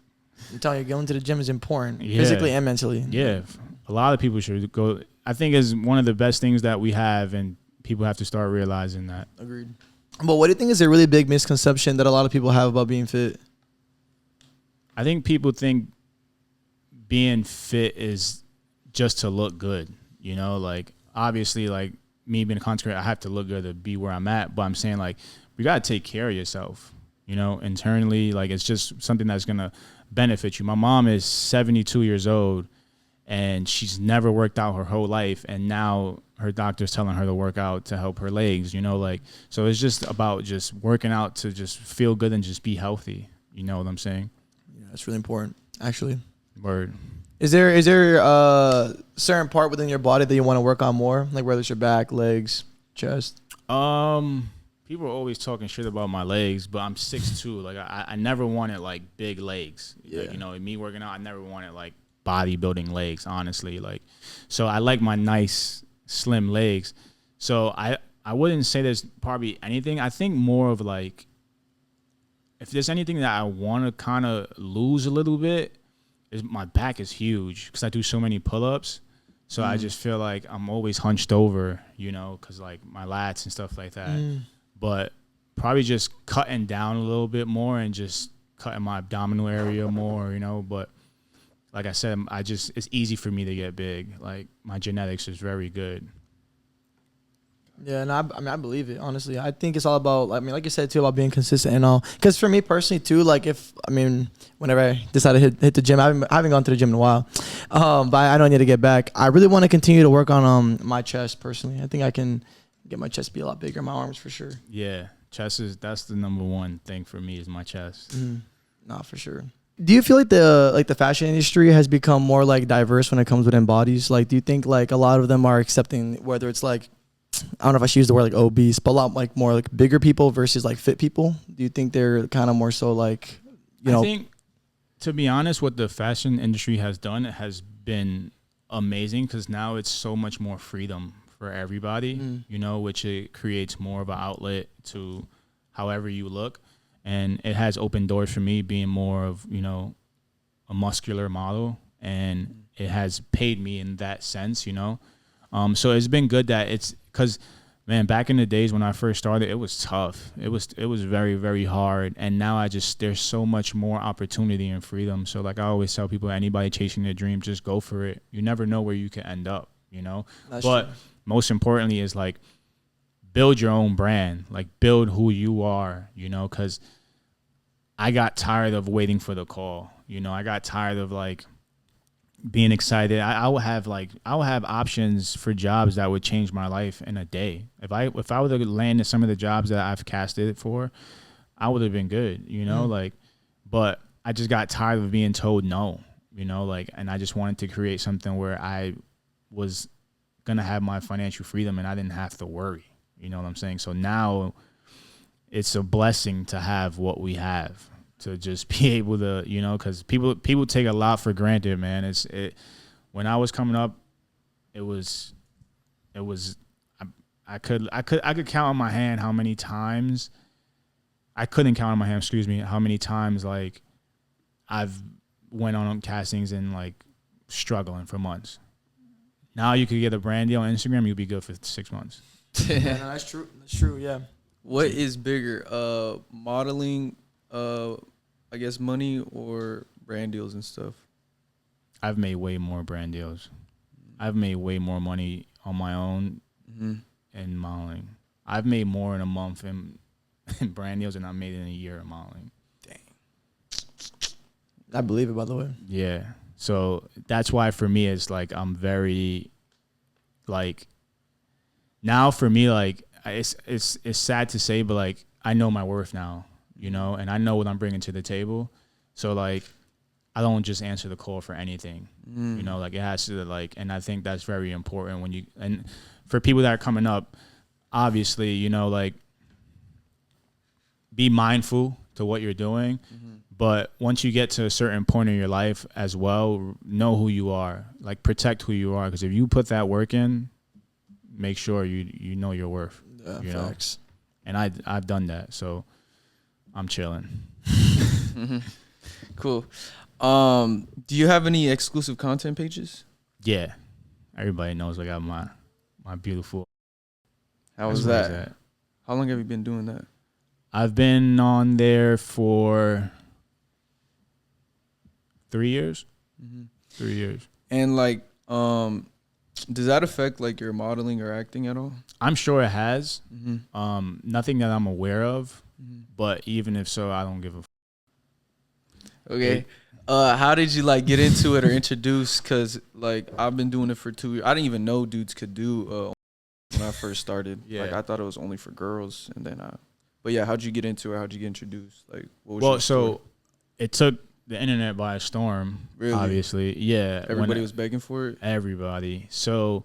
I'm telling you, going to the gym is important, Yeah. physically and mentally. Yeah. A lot of people should go. I think it's one of the best things that we have, and people have to start realizing that. Agreed. But what do you think is a really big misconception that a lot of people have about being fit? I think people think being fit is just to look good, you know, like obviously like me being a content creator, I have to look good to be where I'm at, but I'm saying like, you got to take care of yourself, you know, internally. Like it's just something that's going to benefit you. My mom is 72 years old and she's never worked out her whole life. And now her doctor's telling her to work out to help her legs, you know, like, so it's just about just working out to just feel good and just be healthy. You know what I'm saying? Yeah, that's really important, actually. Word. Is there a certain part within your body that you want to work on more? Like whether it's your back, legs, chest? People are always talking shit about my legs, but I'm 6'2". Like I never wanted like big legs. Yeah. Like, you know, me working out, I never wanted like bodybuilding legs, honestly. Like, so I like my nice slim legs. So I wouldn't say there's probably anything. I think more of like, if there's anything that I want to kind of lose a little bit, my back is huge because I do so many pull-ups. So I just feel like I'm always hunched over, you know, because like my lats and stuff like that. But probably just cutting down a little bit more and just cutting my abdominal area more, you know. But like I said, it's easy for me to get big. Like my genetics is very good. Yeah, and I mean, I believe it, honestly. I think it's all about, I mean, like you said, too, about being consistent and all. Because for me personally, too, like whenever I decide to hit the gym, I haven't gone to the gym in a while, but I know I need to get back. I really want to continue to work on my chest, personally. I think I can get my chest to be a lot bigger, my arms for sure. Yeah, that's the number one thing for me is my chest. Nah, for sure. Do you feel like the fashion industry has become more like diverse when it comes within bodies? Like, do you think like a lot of them are accepting, whether it's like, I don't know if I should use the word like obese, but a lot like more like bigger people versus like fit people? Do you think they're kind of more so like, you know? I think, to be honest, what the fashion industry has done has been amazing because now it's so much more freedom for everybody, you know, which it creates more of an outlet to however you look. And it has opened doors for me being more of, you know, a muscular model, and it has paid me in that sense, you know. So it's been good that it's because, man, back in the days when I first started, it was tough. It was very, very hard. And now there's so much more opportunity and freedom. So like I always tell people, anybody chasing their dream, just go for it. You never know where you can end up, you know. But most importantly is like build your own brand, like build who you are, you know, because I got tired of waiting for the call. You know, I got tired of like being excited. I will have options for jobs that would change my life in a day. If I would have landed some of the jobs that I've casted for, I would have been good, you know, like, but I just got tired of being told no, you know, like, and I just wanted to create something where I was going to have my financial freedom and I didn't have to worry, you know what I'm saying? So now it's a blessing to have what we have, to just be able to, you know, because people take a lot for granted, man. When I was coming up, I could count on my hand how many times I couldn't count on my hand, excuse me, how many times like I've went on castings and like struggling for months. Now you could get a brand deal on Instagram, you'll be good for 6 months. Yeah, no, that's true. That's true. Yeah. What is bigger, modeling, I guess money, or brand deals and stuff? I've made way more brand deals. I've made way more money on my own in modeling. I've made more in a month in brand deals than I made in a year in modeling. Dang. I believe it, by the way. Yeah. So that's why for me it's like I'm very like now for me like it's sad to say, but like I know my worth now, you know, and I know what I'm bringing to the table. So like I don't just answer the call for anything, you know, like it has to like, and I think that's very important when you, and for people that are coming up, obviously, you know, like be mindful to what you're doing, but once you get to a certain point in your life as well, know who you are, like protect who you are. Cause if you put that work in, make sure you know your worth, you facts. know, and I've done that. So I'm chilling. Cool. Do you have any exclusive content pages? Yeah. Everybody knows I got my beautiful. How was that? How long have you been doing that? I've been on there for 3 years. 3 years. And like, does that affect like your modeling or acting at all? I'm sure it has. Nothing that I'm aware of, but even if so, I don't give a Okay. How did you like get into it or introduce? Cause like I've been doing it for 2 years. I didn't even know dudes could do when I first started. Yeah. Like I thought it was only for girls, and then but yeah, how'd you get into it? How'd you get introduced? Like what was your story? so it took the internet by storm. Really? Obviously, yeah. Everybody was begging for it. Everybody. So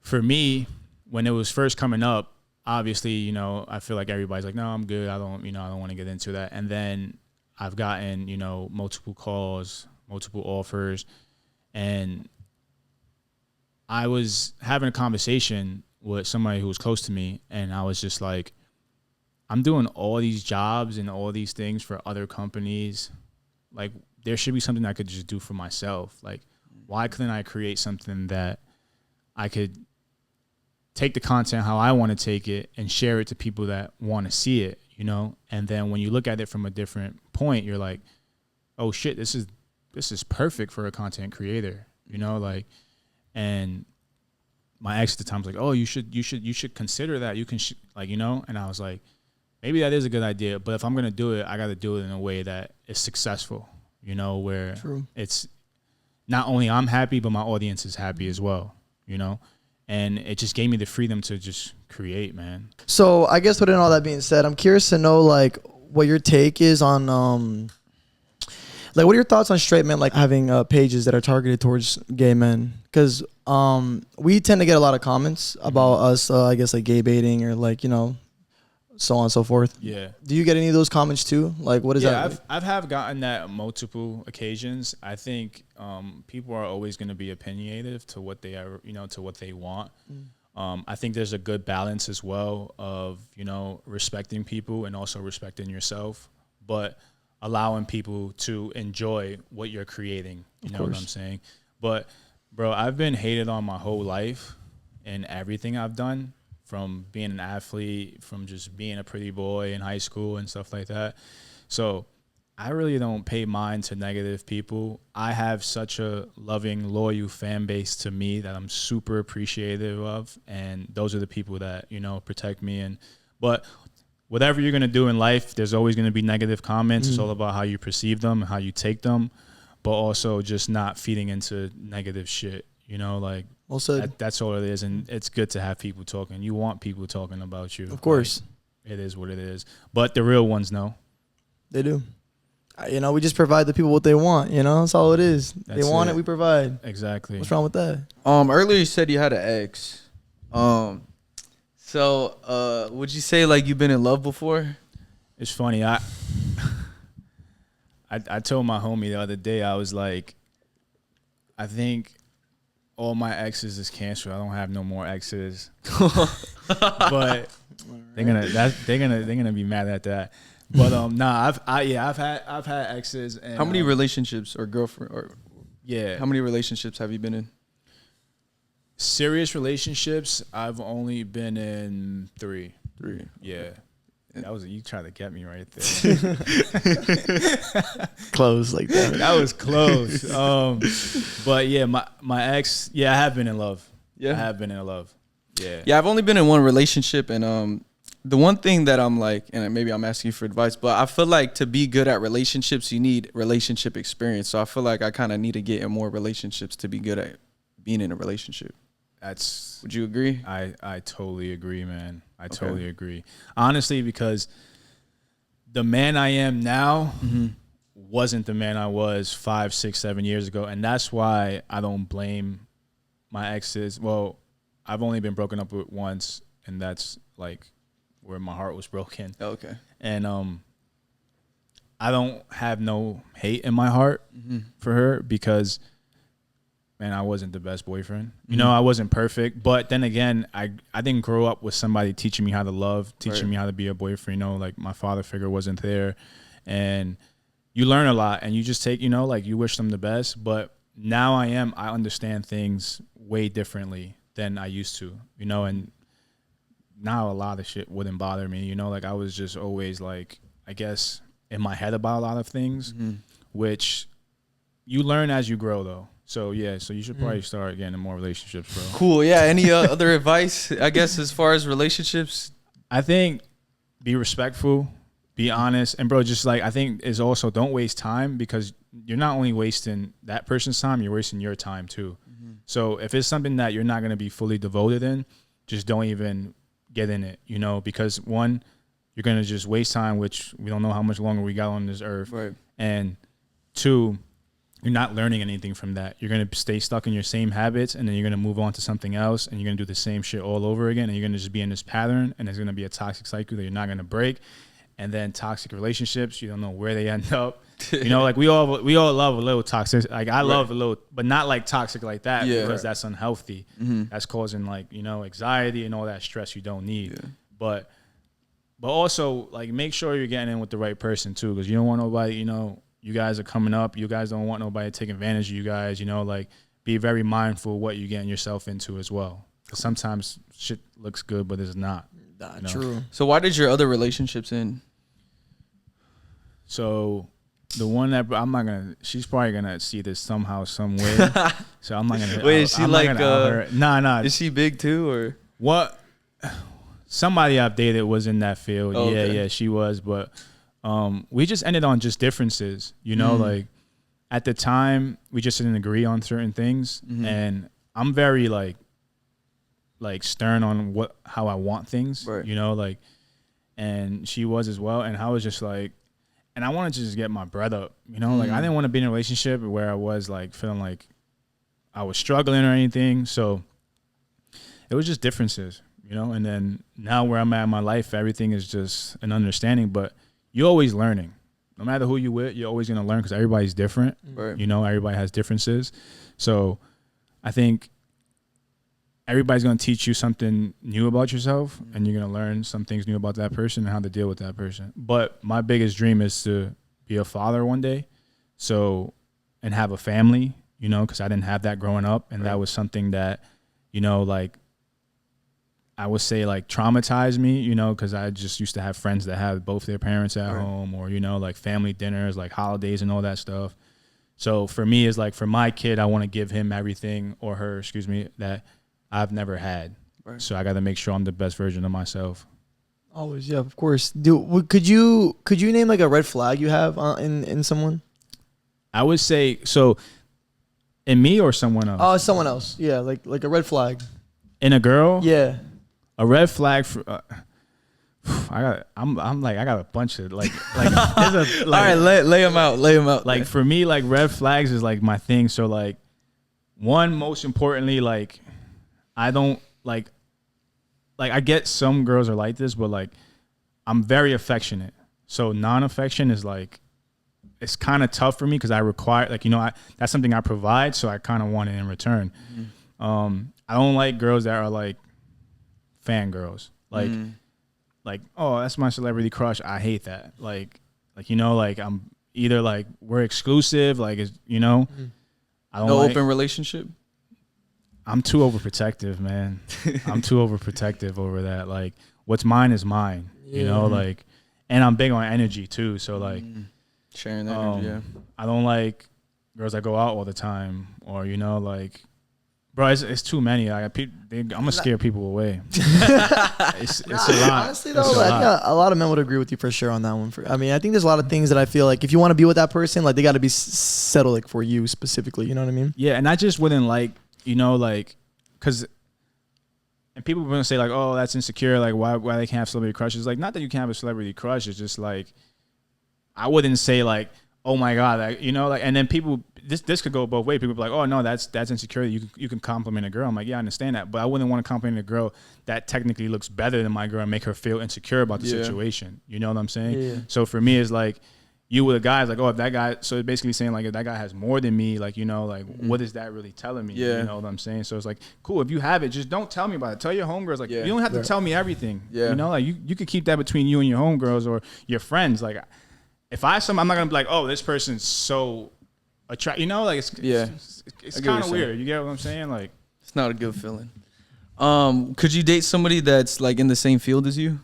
for me, when it was first coming up, obviously, you know, I feel like everybody's like, no, I'm good. I don't want to get into that. And then I've gotten, you know, multiple calls, multiple offers, and I was having a conversation with somebody who was close to me, and I was just like, I'm doing all these jobs and all these things for other companies. Like, there should be something I could just do for myself. Like, why couldn't I create something that I could take the content how I want to take it and share it to people that want to see it, you know? And then when you look at it from a different point, you're like, oh shit, this is perfect for a content creator, you know? Like, and my ex at the time was like, oh, you should consider that. You can like, you know? And I was like, maybe that is a good idea, but if I'm going to do it, I got to do it in a way that is successful, you know, where it's not only I'm happy, but my audience is happy as well, you know? And it just gave me the freedom to just create, man. So I guess within all that being said, I'm curious to know like what your take is on like what are your thoughts on straight men like having pages that are targeted towards gay men? Because we tend to get a lot of comments about us, I guess like gay baiting or like, you know, so on and so forth. Yeah. Do you get any of those comments too? Like what is that? I've gotten that on multiple occasions. I think people are always going to be opinionated to what they are, you know, to what they want. I think there's a good balance as well of, you know, respecting people and also respecting yourself, but allowing people to enjoy what you're creating. You know what I'm saying? But bro, I've been hated on my whole life in everything I've done, from being an athlete, from just being a pretty boy in high school and stuff like that. So I really don't pay mind to negative people. I have such a loving, loyal fan base to me that I'm super appreciative of. And those are the people that, you know, protect me. But whatever you're going to do in life, there's always going to be negative comments. It's all about how you perceive them and how you take them, but also just not feeding into negative shit, you know, like that's all it is. And it's good to have people talking. You want people talking about you. Of course. Like, it is what it is. But the real ones know. They do. You know, we just provide the people what they want, you know? That's all it is. They want it, we provide. Exactly. What's wrong with that? Earlier you said you had an ex. So would you say like you've been in love before? It's funny. I told my homie the other day, I was like, I think all my exes is canceled. I don't have no more exes. But they're gonna be mad at that. But I've had exes. And how many relationships or girlfriend or how many relationships have you been in? Serious relationships, I've only been in 3. Yeah. That was you trying to get me right there. Close like that. That was close. But yeah, my ex, I have been in love. Yeah. I have been in love. Yeah. Yeah, I've only been in one relationship, and the one thing that I'm like, and maybe I'm asking you for advice, but I feel like to be good at relationships, you need relationship experience. So I feel like I kind of need to get in more relationships to be good at being in a relationship. Would you agree? I totally agree, man. I totally agree. Honestly, because the man I am now wasn't the man I was 5, 6, 7 years ago. And that's why I don't blame my exes. Well, I've only been broken up with once, and that's like where my heart was broken. Okay. And I don't have no hate in my heart for her, because man, I wasn't the best boyfriend. You know, I wasn't perfect. But then again, I didn't grow up with somebody teaching me how to love, teaching me how to be a boyfriend. You know, like my father figure wasn't there. And you learn a lot, and you just take, you know, like you wish them the best. But now I understand things way differently than I used to, you know, and now a lot of shit wouldn't bother me. You know, like I was just always like, I guess, in my head about a lot of things, which you learn as you grow though. So yeah, so you should probably start getting in more relationships, bro. Cool. Yeah. Any other advice, I guess, as far as relationships? I think be respectful, be honest, and bro, just like I think is also don't waste time, because you're not only wasting that person's time, you're wasting your time too. So if it's something that you're not going to be fully devoted in, just don't even get in it, you know, because one, you're going to just waste time, which we don't know how much longer we got on this earth. Right. And two, you're not learning anything from that. You're going to stay stuck in your same habits, and then you're going to move on to something else, and you're going to do the same shit all over again, and you're going to just be in this pattern, and it's going to be a toxic cycle that you're not going to break. And then toxic relationships, you don't know where they end up. You know, like we all love a little toxic. Like I love a little, but not like toxic like that, because that's unhealthy. That's causing like, you know, anxiety and all that stress you don't need. But also like make sure you're getting in with the right person too, because you don't want nobody, you know, you guys are coming up. You guys don't want nobody to take advantage of you guys. You know, like be very mindful of what you're getting yourself into as well. Because sometimes shit looks good, but it's not. Nah, you know? true. So why did your other relationships end? So the one that she's probably gonna see this somehow, some way. So I'm not gonna. Wait, is she like? Nah. Is she big too, or what? Somebody I've dated was in that field. Oh, okay. Yeah, she was. But we just ended on just differences. You know, like at the time we just didn't agree on certain things, and I'm very like stern on how I want things. Right. You know, like, and she was as well. And I was just like. And I wanted to just get my breath up, you know? Like, I didn't want to be in a relationship where I was, like, feeling like I was struggling or anything. So it was just differences, you know? And then now where I'm at in my life, everything is just an understanding. But you're always learning. No matter who you're with, you're always going to learn because everybody's different. Right. You know, everybody has differences. So I think everybody's going to teach you something new about yourself, and you're going to learn some things new about that person and how to deal with that person. But my biggest dream is to be a father one day, and have a family, you know, because I didn't have that growing up, and that was something that, you know, like I would say like traumatized me, you know, because I just used to have friends that had both their parents at home, or, you know, like family dinners, like holidays and all that stuff. So for me, it's like for my kid, I want to give him everything, or her, excuse me, that I've never had. Right. So I got to make sure I'm the best version of myself. Always, yeah, of course. Could you name like a red flag you have in someone? I would say, so in me or someone else? Oh, someone else. Yeah, like a red flag. In a girl? Yeah. A red flag for I got a bunch of like there's a, like, all right, lay them out. Like man. For me, like red flags is like my thing. So like one, most importantly, like I don't like I get some girls are like this, but like I'm very affectionate. So non-affection is like, it's kind of tough for me because I require, like, you know, that's something I provide, so I kind of want it in return. I don't like girls that are like fangirls. Like, oh, that's my celebrity crush. I hate that. Like you know, like I'm either like we're exclusive, like it's, you know, I don't no like, open relationship. I'm too overprotective, man. I'm too overprotective over that. Like, what's mine is mine. You know, like, and I'm big on energy too. So like, sharing that energy. Yeah. I don't like girls that go out all the time, or, you know, like, bro, it's too many. I'm gonna scare people away. It's a lot. Honestly, though, I think a lot of men would agree with you for sure on that one. I mean, I think there's a lot of things that I feel like if you want to be with that person, like they got to be settled like for you specifically. You know what I mean? Yeah, and I just wouldn't like, you know, like, cause, and people are gonna say like, oh, that's insecure. Like, why they can't have celebrity crushes? Like, not that you can't have a celebrity crush. It's just like, I wouldn't say like, oh my God, like, you know, like, and then people, this could go both ways. People be like, oh no, that's insecurity. You can compliment a girl. I'm like, yeah, I understand that, but I wouldn't want to compliment a girl that technically looks better than my girl and make her feel insecure about the situation. You know what I'm saying? Yeah. So for me, it's like, you with a guy is like, oh, if that guy, so it's basically saying like, if that guy has more than me, like, you know, like, what is that really telling me? Yeah. You know what I'm saying? So it's like, cool, if you have it, just don't tell me about it. Tell your homegirls, like, you don't have to tell me everything. Yeah. You know, like, you could keep that between you and your homegirls or your friends. Like, if I'm not gonna be like, oh, this person's so attractive. You know, like, it's kind of weird. You get what I'm saying? Like, it's not a good feeling. Could you date somebody that's like in the same field as you?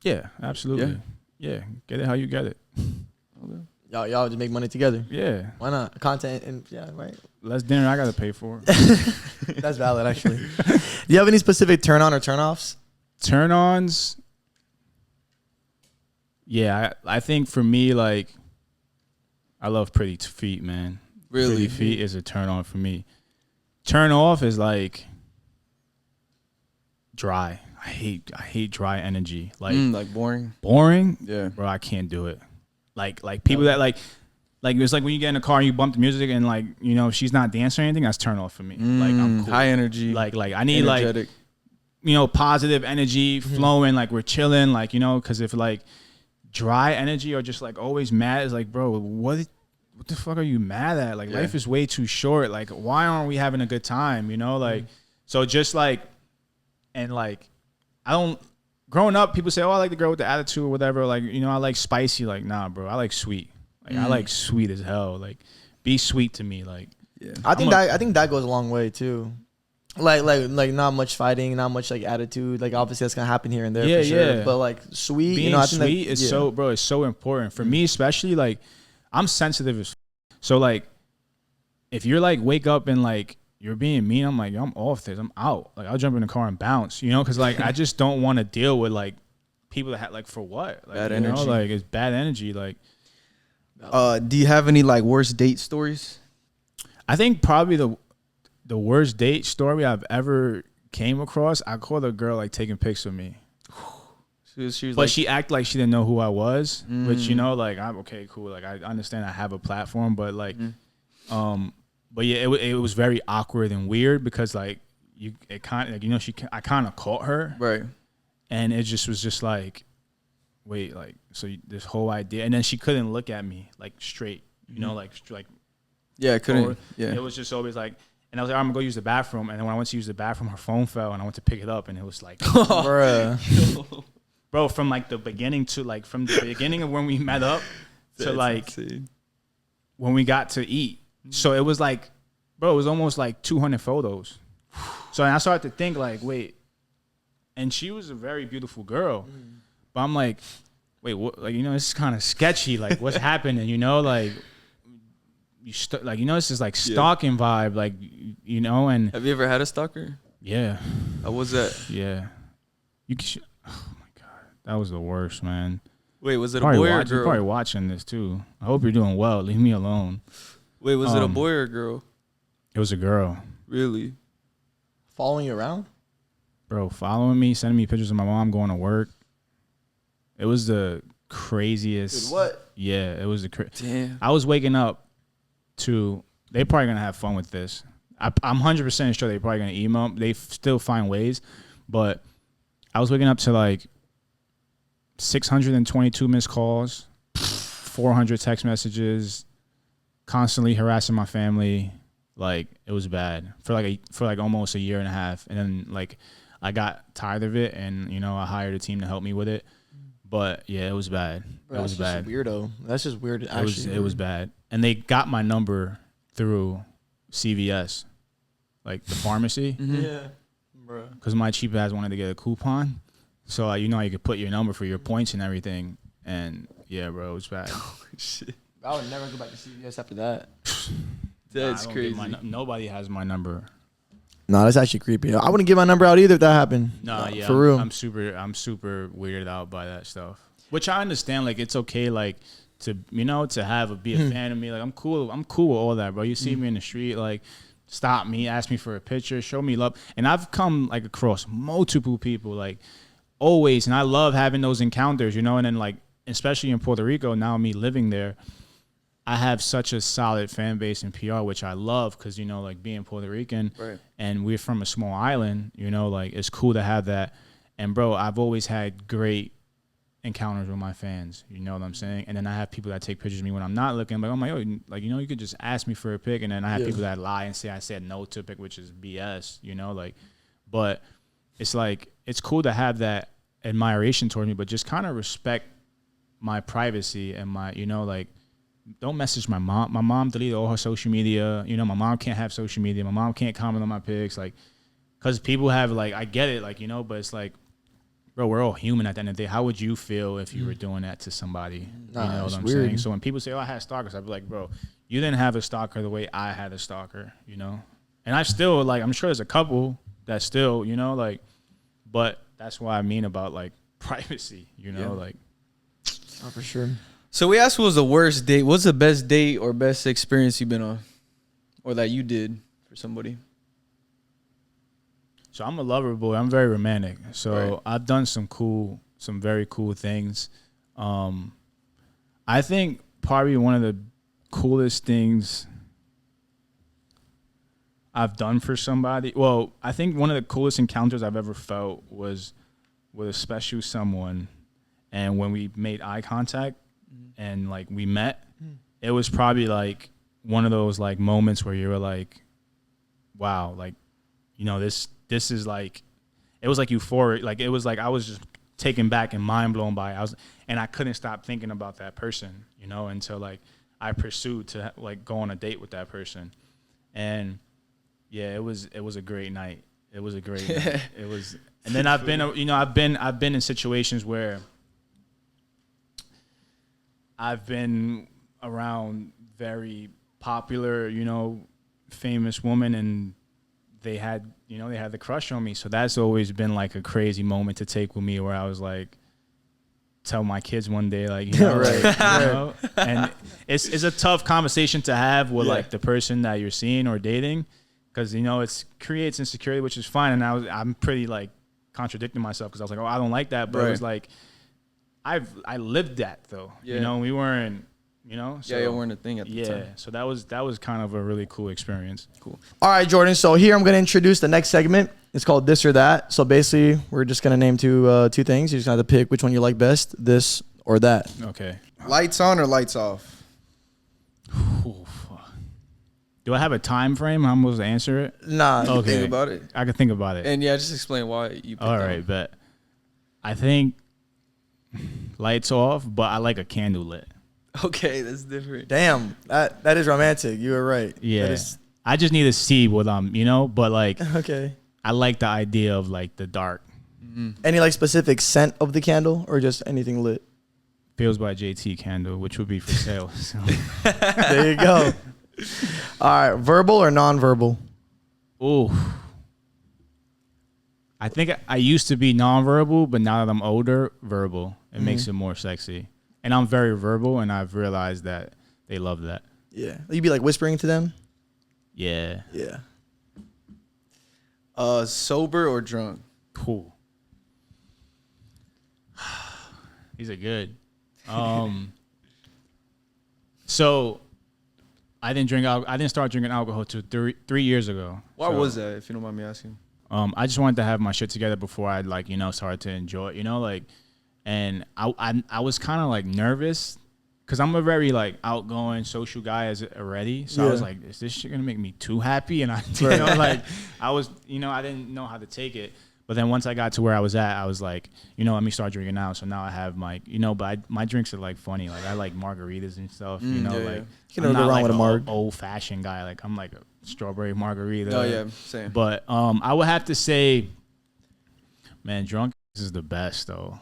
Yeah, absolutely. Yeah, get it how you get it. Okay. Y'all just make money together. Yeah. Why not? Content and right. Less dinner I gotta pay for. That's valid, actually. Do you have any specific turn on or turn offs? Turn-ons. Yeah, I think for me, like, I love pretty feet, man. Really? Pretty feet is a turn on for me. Turn off is like dry. I hate dry energy. Like boring. Boring? Yeah. Bro, I can't do it. Like people that like it's like when you get in a car and you bump the music and, like, you know, she's not dancing or anything, that's turn off for me. Like, I'm cool. High energy. Like I need energetic. like, you know, positive energy flowing, like we're chilling, like, you know, because if like dry energy or just like always mad, is like, bro, what the fuck are you mad at? Like, life is way too short. Like, why aren't we having a good time? You know, like, so just like, and like, growing up, people say, oh, I like the girl with the attitude or whatever. Like, you know, I like spicy. Like, nah, bro, I like sweet. Like I like sweet as hell. Like be sweet to me. Like I think that goes a long way too. Like not much fighting, not much like attitude. Like obviously that's gonna happen here and there for sure. Yeah. But like sweet, being I think sweet is so, bro. It's so important for me, especially like I'm sensitive as. So like, if you're like wake up and like you're being mean, I'm like, yo, I'm off this. I'm out. Like I'll jump in the car and bounce. You know, because like I just don't want to deal with like people that have like for what like bad energy. energy. Like it's bad energy. Like, do you have any like worst date stories? I think probably the worst date story I've ever came across. I called a girl like taking pics of me. She was But like, she acted like she didn't know who I was, which, you know, like, I'm okay, cool. Like, I understand I have a platform, but like, but yeah, it was very awkward and weird because like, it kind of, like, you know, I kind of caught her. right. And it just was just like, wait, like, so this whole idea. And then she couldn't look at me like straight, you know, like, Yeah, I couldn't. forward. Yeah. It was just always like, and I was like, I'm gonna go use the bathroom. And then when I went to use the bathroom, her phone fell and I went to pick it up and it was like, bruh. bro, from like the beginning to like from the beginning of when we met up to That's like insane. when we got to eat. So it was like, bro, it was almost like 200 photos. So I started to think like, wait, and she was a very beautiful girl, but I'm like, wait, what? Like, you know, this is kind of sketchy. Like, what's happening? You know, like like, you know, this is like stalking vibe, like, you know, and Have you ever had a stalker? yeah, How was that? yeah, oh my god, that was the worst, man. Wait, was it a Probably boy or a You're probably girl? watching this too. I hope you're doing well. Leave me alone. Wait, was it a boy or a girl? It was a girl, Really? Following you around? bro, following me, sending me pictures of my mom going to work. It was the craziest. Dude, what? Yeah, it was the Damn. I was waking up to. They probably gonna have fun with this. I'm 100% sure they probably gonna email. They still find ways, but I was waking up to like 622 missed calls, 400 text messages, constantly harassing my family. Like it was bad for like almost a year and a half, and then like I got tired of it, and you know I hired a team to help me with it. But yeah, it was bad. Bro, it was bad. Weirdo. That's just weird. It was bad, and they got my number through CVS, like the pharmacy, Yeah, bro. because my cheap ass wanted to get a coupon. So you know you could put your number for your points and everything, and yeah, bro, it was bad. Shit. I would never go back to CVS after that. That's Nah, I don't get crazy. nobody has my number. No, that's actually creepy. I wouldn't give my number out either if that happened. No, yeah, for real. I'm super weirded out by that stuff. Which I understand. Like it's okay, like to be a fan of me. Like I'm cool with all that, bro. You see me in the street, like stop me, ask me for a picture, show me love. And I've come like across multiple people, like always, and I love having those encounters, you know. And then like especially in Puerto Rico, now me living there, I have such a solid fan base in PR, which I love because, you know, like being Puerto Rican and we're from a small island, you know, like it's cool to have that. And bro, I've always had great encounters with my fans, you know what I'm saying? And then I have people that take pictures of me when I'm not looking, but I'm like, oh, like, you know, you could just ask me for a pic. And then I have people that lie and say I said no to a pic, which is BS, you know, like, but it's like, it's cool to have that admiration towards me, but just kind of respect my privacy and my, you know, like, don't message my mom. My mom deleted all her social media. You know, my mom can't have social media. My mom can't comment on my pics. Like, because people have, like, I get it, like, you know, but it's like, bro, we're all human at the end of the day. How would you feel if you were doing that to somebody? Nah, you know what it's I'm weird. saying? So when people say, oh, I had stalkers, I'd be like, bro, you didn't have a stalker the way I had a stalker, you know? And I still, like, I'm sure there's a couple that still, you know, like, but that's what I mean about, like, privacy, you know, like. Oh, for sure. So we asked what was the worst date. What's the best date or best experience you've been on? Or that you did for somebody? So I'm a lover boy. I'm very romantic. So Right. I've done some very cool things. I think probably one of the coolest things I've done for somebody. Well, I think one of the coolest encounters I've ever felt was with a special someone. And when we made eye contact and like we met, it was probably like one of those like moments where you were like, wow, like, you know, this is like, it was like euphoric. Like it was like I was just taken back and mind blown by it. And I couldn't stop thinking about that person, you know, until like I pursued to like go on a date with that person. And yeah, it was a great night. It was a great night. It was, and then I've been in situations where I've been around very popular, you know, famous women, and they had the crush on me. So that's always been like a crazy moment to take with me, where I was like, tell my kids one day, like, you know, Right. like, you know? And it's a tough conversation to have with like the person that you're seeing or dating, because, you know, it creates insecurity, which is fine. And I'm pretty like contradicting myself, because I was like, oh, I don't like that, but it was like, I lived that though. You know, we weren't, you know. So, you weren't a thing at the time. Yeah, so that was kind of a really cool experience. Cool. All right, Jordan. So here I'm going to introduce the next segment. It's called This or That. So basically, we're just going to name two things. You just have to pick which one you like best, this or that. Okay. Lights on or lights off? Ooh, fuck. Do I have a time frame? I'm supposed to answer it? Nah. Okay. Think about it. I can think about it. And yeah, just explain why you picked All right, but I think lights off, but I like a candle lit. Okay, that's different. Damn. That is romantic. You were right. Yeah. That is, I just need to see what you know, but like okay. I like the idea of like the dark. Any like specific scent of the candle, or just anything lit? Feels by JT candle, which would be for sale. So. There you go. All right. Verbal or non-verbal? Ooh. I think I used to be nonverbal, but now that I'm older, verbal. It makes it more sexy. And I'm very verbal, and I've realized that they love that. Yeah. You'd be like whispering to them? Yeah. Yeah. Sober or drunk? Cool. These are good. So I didn't start drinking alcohol till 3 years ago. Why So, was that, if you don't mind me asking? I just wanted to have my shit together before I like, you know, started to enjoy it, you know, like, and I was kind of like nervous, because I'm a very like outgoing social guy as already. So I was like, is this shit gonna make me too happy? And I, you know, like I was, you know, I didn't know how to take it. But then once I got to where I was at, I was like, you know, let me start drinking now. So now I have my, you know, but my drinks are like funny. Like I like margaritas and stuff, you know, like You can never go wrong with a marg. old fashioned guy. Like I'm like a strawberry margarita. Oh yeah, same. But I would have to say, man, drunk is the best though.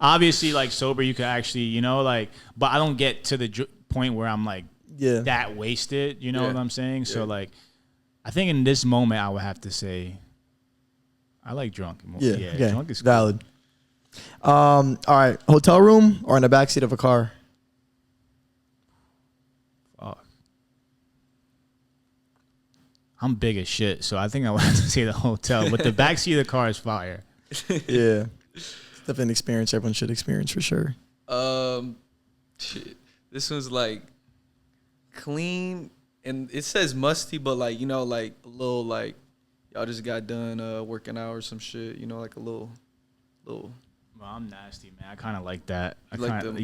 Obviously, like sober, you could actually, you know, like, but I don't get to the point where I'm like that wasted. You know what I'm saying? So like, I think in this moment, I would have to say, I like drunk. Yeah, okay. Drunk is valid. All right, hotel room or in the backseat of a car? Fuck. I'm big as shit, so I think I would have to say the hotel. But the backseat of the car is fire. Yeah. Definitely an experience everyone should experience for sure. Shit. This one's like clean, and it says musty, but like, you know, like a little like y'all just got done working out or some shit, you know, like a little. Well, I'm nasty, man. I kind of like that. Valid.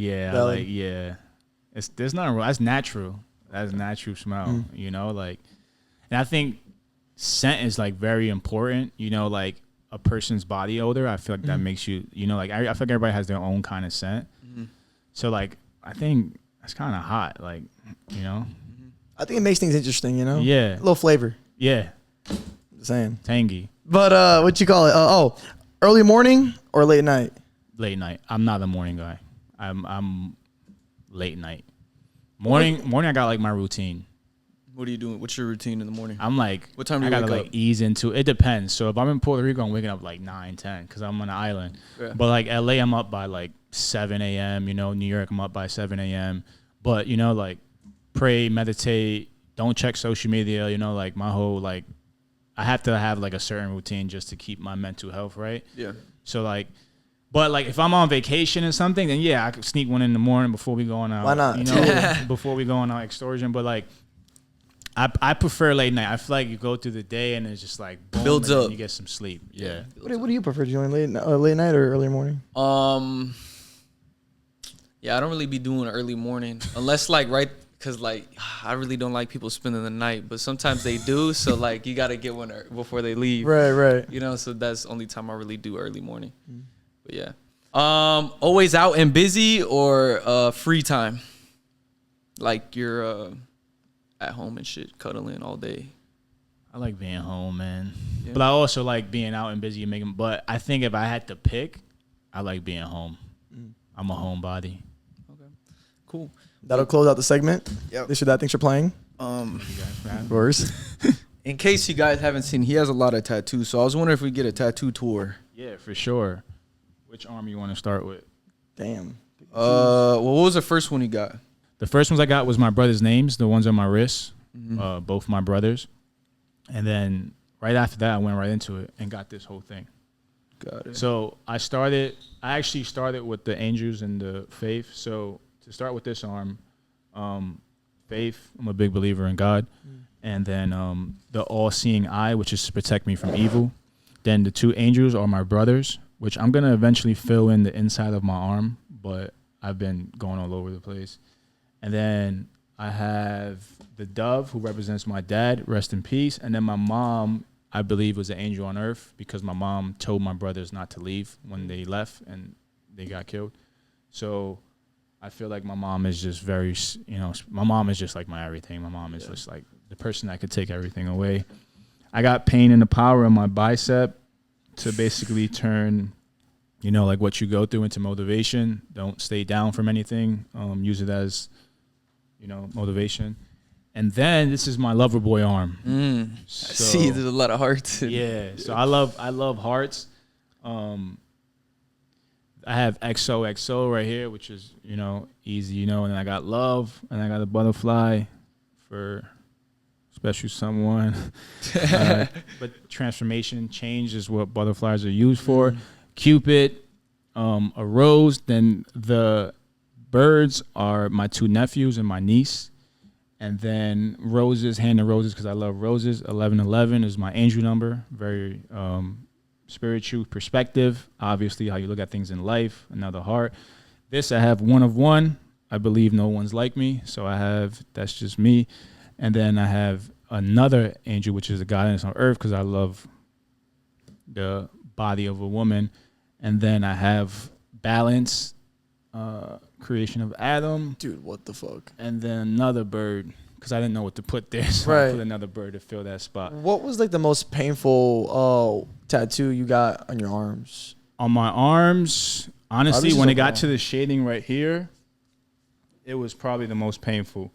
There's nothing wrong. That's natural. That's natural smell. You know, like, and I think scent is like very important. You know, like a person's body odor. I feel like that makes you. You know, like I feel like everybody has their own kind of scent. So like, I think that's kind of hot. Like, you know. I think it makes things interesting. You know. Yeah. A little flavor. Yeah. Same. Tangy. But what you call it? Early morning or late night? Late night. I'm not a morning guy. I'm late night. Morning. I got like my routine. What are you doing? What's your routine in the morning? I'm like, what time do I you gotta wake like up? ease into it. It depends. So if I'm in Puerto Rico, I'm waking up like 9, 10 because I'm on an island. Yeah. But like LA, I'm up by like 7 a.m. You know, New York, I'm up by 7 a.m. But you know, like pray, meditate, don't check social media. You know, like my whole like, I have to have like a certain routine just to keep my mental health right. Yeah. So like, but like if I'm on vacation or something, then yeah, I could sneak one in the morning before we go on out. Why not? You know, before we go on our excursion. But like, I prefer late night. I feel like you go through the day and it's just like boom, Builds and then up. you get some sleep. Yeah. What do you prefer? Do you want late night or early morning? Yeah, I don't really be doing early morning unless like because like I really don't like people spending the night, but sometimes they do. So like you got to get one before they leave. Right. You know, so that's the only time I really do early morning. But yeah. Always out and busy or free time? Like you're at home and shit, cuddling all day. I like being home, man. Yeah. But I also like being out and busy and making. But I think if I had to pick, I like being home. I'm a homebody. Okay, cool. That'll close out the segment. Yep. This or that things you're playing. Of course. In case you guys haven't seen, he has a lot of tattoos. So I was wondering if we get a tattoo tour. Yeah, for sure. Which arm you want to start with? Damn. Well, what was the first one you got? The first ones I got was my brother's names, the ones on my wrists, both my brothers. And then right after that, I went right into it and got this whole thing. Got it. So I actually started with the angels and the faith. So to start with this arm, faith, I'm a big believer in God. And then the all-seeing eye, which is to protect me from evil. Then the two angels are my brothers, which I'm going to eventually fill in the inside of my arm, but I've been going all over the place. And then I have the dove, who represents my dad, rest in peace. And then my mom, I believe, was an angel on earth because my mom told my brothers not to leave when they left and they got killed. So I feel like my mom is just very, my mom is just like my everything. My mom is just like the person that could take everything away. I got pain in the power in my bicep to basically turn, like what you go through into motivation. Don't stay down from anything. Use it as, motivation. And then this is my lover boy arm. So, See, there's a lot of hearts. Yeah. So I love hearts. I have XOXO right here, which is, easy, and then I got love, and I got a butterfly for special someone. But transformation, change is what butterflies are used for. Cupid, a rose. Then the birds are my two nephews and my niece. And then roses, hand of roses, because I love roses. 1111 is my angel number. Very spiritual perspective. Obviously, how you look at things in life. Another heart. This, I have one of one. I believe no one's like me. So that's just me. And then I have another angel, which is the guidance on earth, because I love the body of a woman. And then I have balance, creation of Adam. Dude, what the fuck? And then another bird, because I didn't know what to put there. So I put another bird to fill that spot. What was like the most painful tattoo you got on your arms? On my arms, honestly, when it got to the shading right here, it was probably the most painful.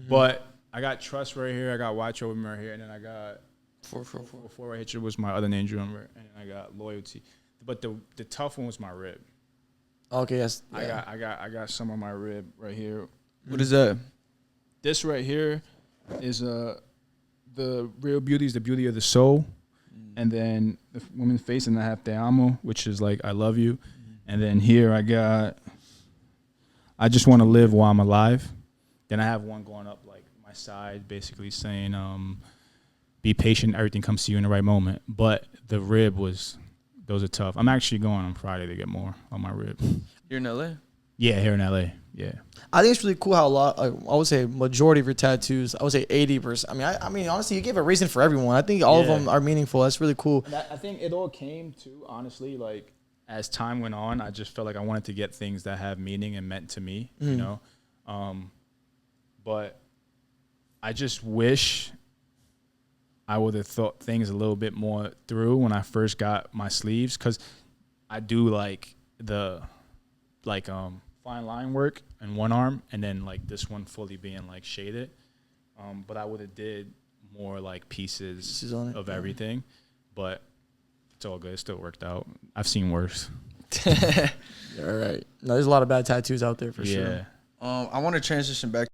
But I got trust right here. I got watch over me right here. And then I got 444 right here was my other angel number. And I got loyalty. But the tough one was my rib. Okay, yes. Yeah. I got some on my rib right here. What is that? This right here is the real beauty is the beauty of the soul. And then the woman's face, and I have te amo, which is like I love you. And then here I just want to live while I'm alive. Then I have one going up like my side, basically saying, be patient, everything comes to you in the right moment. But the rib those are tough. I'm actually going on Friday to get more on my rib. You're in LA? Yeah, here in LA. Yeah. I think it's really cool how a lot, I would say majority of your tattoos, I would say 80%. I mean, honestly, you gave a reason for everyone. I think all of them are meaningful. That's really cool. And I think it all came to, honestly, like as time went on, I just felt like I wanted to get things that have meaning and meant to me, but I just wish I would have thought things a little bit more through when I first got my sleeves, because I do like the fine line work in one arm, and then like this one fully being like shaded. But I would have did more like pieces on it, of everything, but it's all good. It still worked out. I've seen worse. All right. No, there's a lot of bad tattoos out there for sure. I want to transition back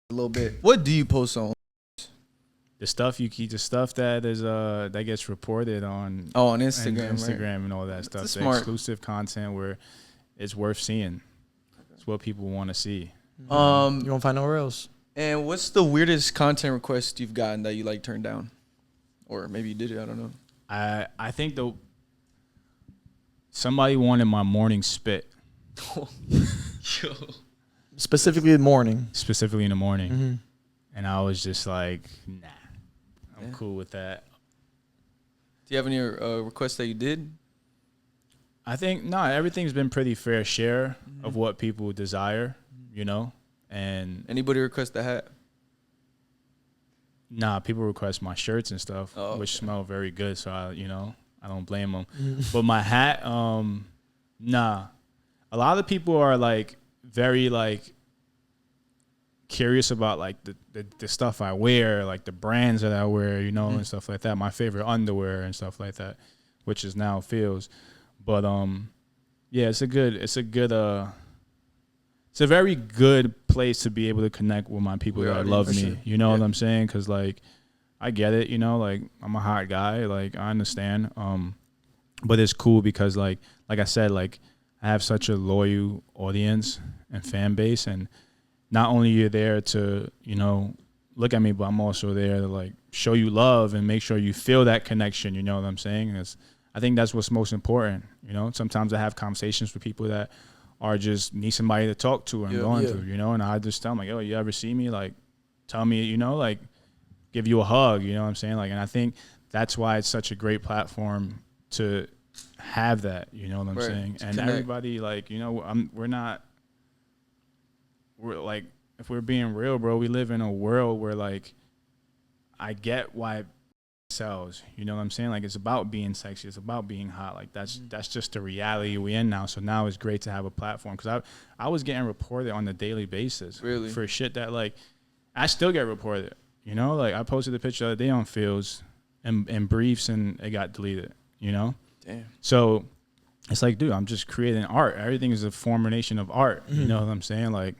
a little bit. What do you post on? The stuff that is that gets reported on on Instagram, Instagram and all that stuff. The smart. Exclusive content where it's worth seeing. It's what people want to see. You won't find nowhere else. And what's the weirdest content request you've gotten that you like turned down, or maybe you did it? I don't know. I think somebody wanted my morning spit. Specifically in the morning. Specifically in the morning. And I was just like, nah, I'm cool with that. Do you have any requests that you did? I think no, everything's been pretty fair share of what people desire, you know. And Anybody request a hat? nah, people request my shirts and stuff, Oh, which okay. smell very good. So I don't blame them. But my hat, nah. A lot of people are like very like curious about like the stuff I wear, like the brands that I wear, you know, and stuff like that. My favorite underwear and stuff like that, which is now Feels. But yeah, it's a very good place to be able to connect with my people that love me. sure. You know what I'm saying? Because like I get it, you know, like I'm a hot guy, like I understand. But it's cool because like I said, like I have such a loyal audience and fan base, and not only you're there to, you know, look at me, but I'm also there to like show you love and make sure you feel that connection. You know what I'm saying? I think that's what's most important. You know, sometimes I have conversations with people that are just need somebody to talk to and going through, you know, and I just tell them like, yo, you ever see me? Like, tell me, you know, like give you a hug, you know what I'm saying? Like, and I think that's why it's such a great platform to have that, you know what I'm saying? And connect. everybody like, you know, we're like, if we're being real, bro, we live in a world where like, I get why it sells, you know what I'm saying? Like it's about being sexy, it's about being hot. Like that's just the reality we in now. So now it's great to have a platform, because I was getting reported on a daily basis for shit that like I still get reported. You know, like I posted a picture the other day on Fields and briefs, and it got deleted. You know, Damn. So it's like, dude, I'm just creating art. Everything is a formation of art. You know what I'm saying? Like,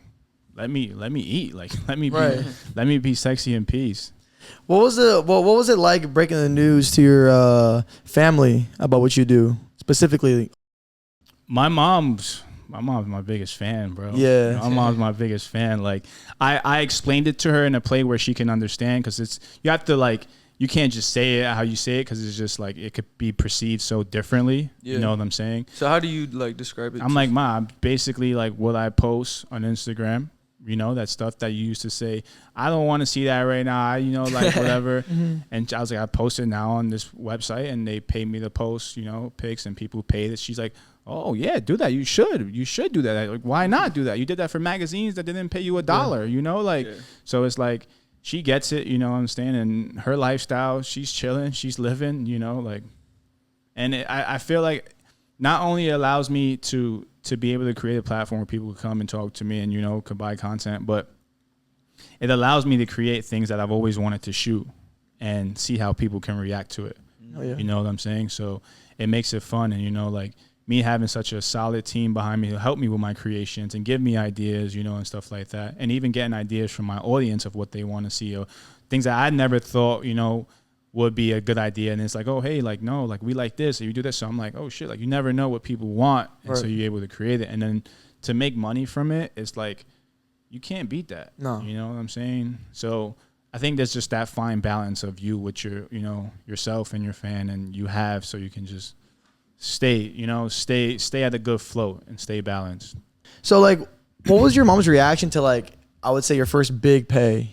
let me eat. Like, let me be sexy in peace. What was it like breaking the news to your family about what you do specifically? My mom's my biggest fan, bro. Yeah. My mom's my biggest fan. Like I explained it to her in a play where she can understand, because you have to like, you can't just say it how you say it, because it's just like it could be perceived so differently. You know what I'm saying? So how do you like describe it? I'm like, Mom, basically like what I post on Instagram, you know, that stuff that you used to say, I don't want to see that right now, you know, like whatever. And I was like, I post it now on this website, and they pay me to post, you know, pics, and people paid it. She's like, oh yeah, do that. You should do that. Like, why not do that? You did that for magazines that didn't pay you $1, you know, like, so it's like, she gets it, you know what I'm saying? And her lifestyle, she's chilling, she's living, you know, like, and I feel like not only allows me to be able to create a platform where people can come and talk to me and, you know, can buy content, but it allows me to create things that I've always wanted to shoot and see how people can react to it. Oh, yeah. You know what I'm saying? So it makes it fun. And, you know, like me having such a solid team behind me to help me with my creations and give me ideas, you know, and stuff like that. And even getting ideas from my audience of what they want to see, or things that I never thought, you know, would be a good idea. And it's like, oh, hey, like, no, like we like this, or you do this. So I'm like, oh shit, like you never know what people want. And so you're able to create it. And then to make money from it, it's like, you can't beat that. No. You know what I'm saying? So I think there's just that fine balance of you with your, you know, yourself and your fan, and you have, so you can just stay at a good float and stay balanced. So like, what was your mom's reaction to like, I would say your first big pay?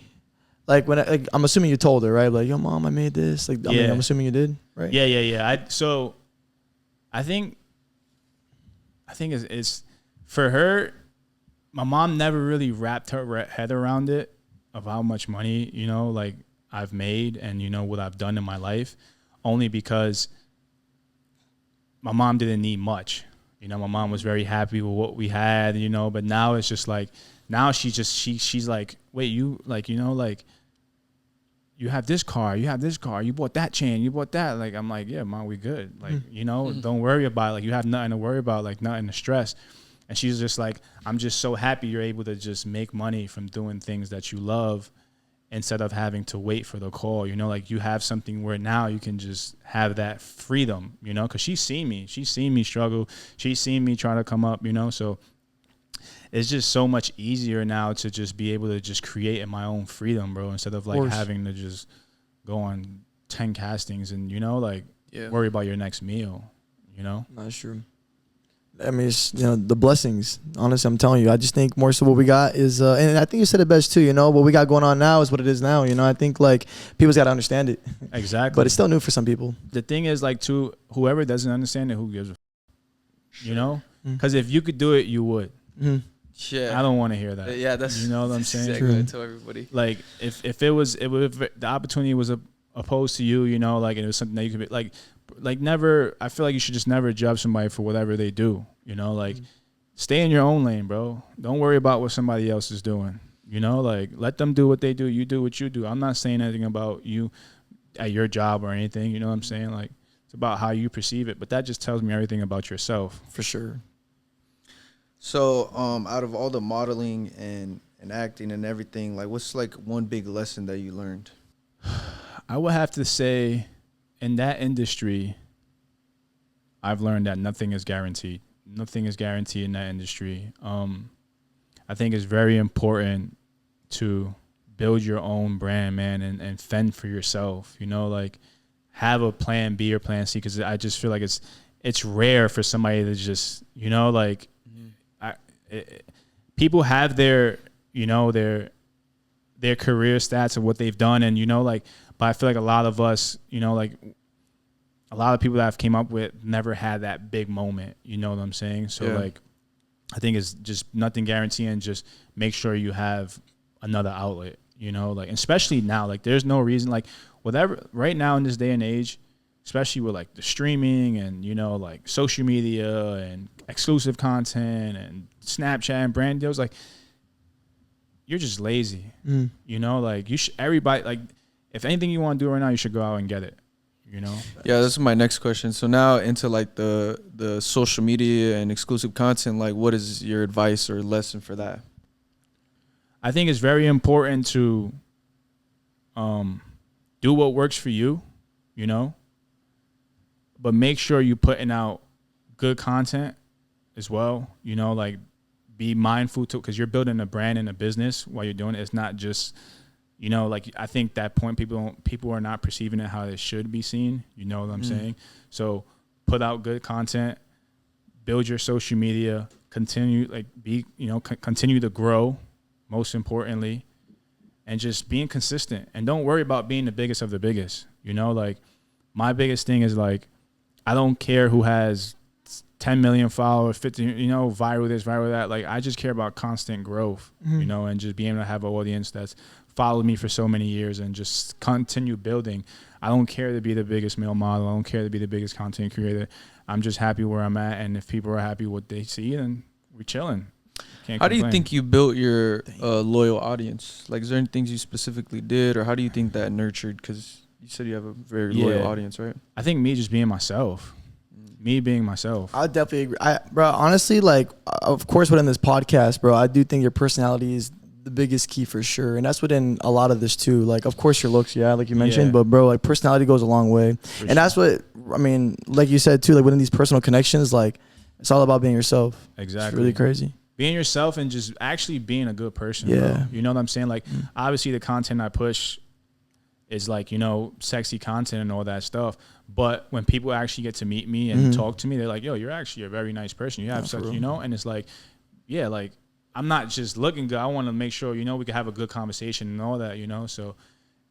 Like when I'm assuming you told her, right? Like, yo, mom, I made this. Like, I mean, I'm assuming you did, right? Yeah. I think it's for her. My mom never really wrapped her head around it, of how much money, you know, like I've made and, you know, what I've done in my life, only because my mom didn't need much. You know, my mom was very happy with what we had, you know, but now it's just like, now she's like, wait, you like, you know, like you have this car, you bought that chain, you bought that. Like, I'm like, yeah, mom, we good. Like, you know, don't worry about it. Like, you have nothing to worry about, like nothing to stress. And she's just like, I'm just so happy you're able to just make money from doing things that you love, instead of having to wait for the call, you know, like you have something where now you can just have that freedom, you know, because she's seen me struggle. She's seen me try to come up, you know, so it's just so much easier now to just be able to just create in my own freedom, bro, instead of like having to just go on 10 castings and, you know, like worry about your next meal, you know? That's true. I mean, it's, you know, the blessings. Honestly, I'm telling you, I just think more so what we got is, and I think you said it best too, you know, what we got going on now is what it is now. You know, I think like people's got to understand it. Exactly. But it's still new for some people. The thing is like, too, whoever doesn't understand it, who gives a you know? Because if you could do it, you would. Yeah. I don't want to hear that. Yeah, that's, you know what I'm saying? Exactly what I tell everybody. Like if the opportunity was opposed to you, you know, like it was something that you could be like never. I feel like you should just never judge somebody for whatever they do. You know, like stay in your own lane, bro. Don't worry about what somebody else is doing. You know, like let them do what they do. You do what you do. I'm not saying anything about you at your job or anything. You know what I'm saying? Like it's about how you perceive it. But that just tells me everything about yourself. For sure. So, out of all the modeling and acting and everything, like, what's like one big lesson that you learned? I would have to say, in that industry, I've learned that nothing is guaranteed. Nothing is guaranteed in that industry. I think it's very important to build your own brand, man, and fend for yourself. You know, like have a plan B or plan C, because I just feel like it's rare for somebody to just, you know, like people have their, you know, their career stats of what they've done, and you know, like, but I feel like a lot of us, you know, like a lot of people that I've came up with never had that big moment. You know what I'm saying? So like, I think it's just nothing guaranteed, and just make sure you have another outlet. You know, like especially now, like there's no reason, like whatever right now in this day and age, especially with like the streaming and, you know, like social media and exclusive content and Snapchat and brand deals, like you're just lazy. You know, like everybody, like if anything you want to do right now, you should go out and get it, you know? Yeah, this is my next question. So now into like the social media and exclusive content, like what is your advice or lesson for that? I think it's very important to do what works for you, you know, but make sure you're putting out good content as well. You know, like be mindful to, because you're building a brand and a business while you're doing it. It's not just, you know, like I think that point people are not perceiving it how it should be seen. You know what I'm saying? So put out good content, build your social media, continue continue to grow, most importantly, and just being consistent, and don't worry about being the biggest of the biggest. You know, like my biggest thing is like, I don't care who has 10 million followers, 50, you know, viral this, viral that. Like, I just care about constant growth, you know, and just being able to have an audience that's followed me for so many years and just continue building. I don't care to be the biggest male model. I don't care to be the biggest content creator. I'm just happy where I'm at. And if people are happy with what they see, then we're chilling. How do you think you built your loyal audience? Like, is there any things you specifically did, or how do you think that nurtured? Because you said you have a very loyal audience, right? I think me just being myself. Me being myself. I definitely agree. Bro, honestly, like, of course, within this podcast, bro, I do think your personality is the biggest key for sure. And that's within a lot of this too. Like, of course, your looks, like you mentioned, but bro, like personality goes a long way. For sure. That's what, I mean, like you said too, like within these personal connections, like it's all about being yourself. Exactly. It's really crazy. Being yourself and just actually being a good person. Yeah. Bro. You know what I'm saying? Like, obviously the content I push is like, you know, sexy content and all that stuff. But when people actually get to meet me and talk to me, they're like, yo, you're actually a very nice person. You have such, you know, and it's like, yeah, like I'm not just looking good. I want to make sure, you know, we can have a good conversation and all that, you know? So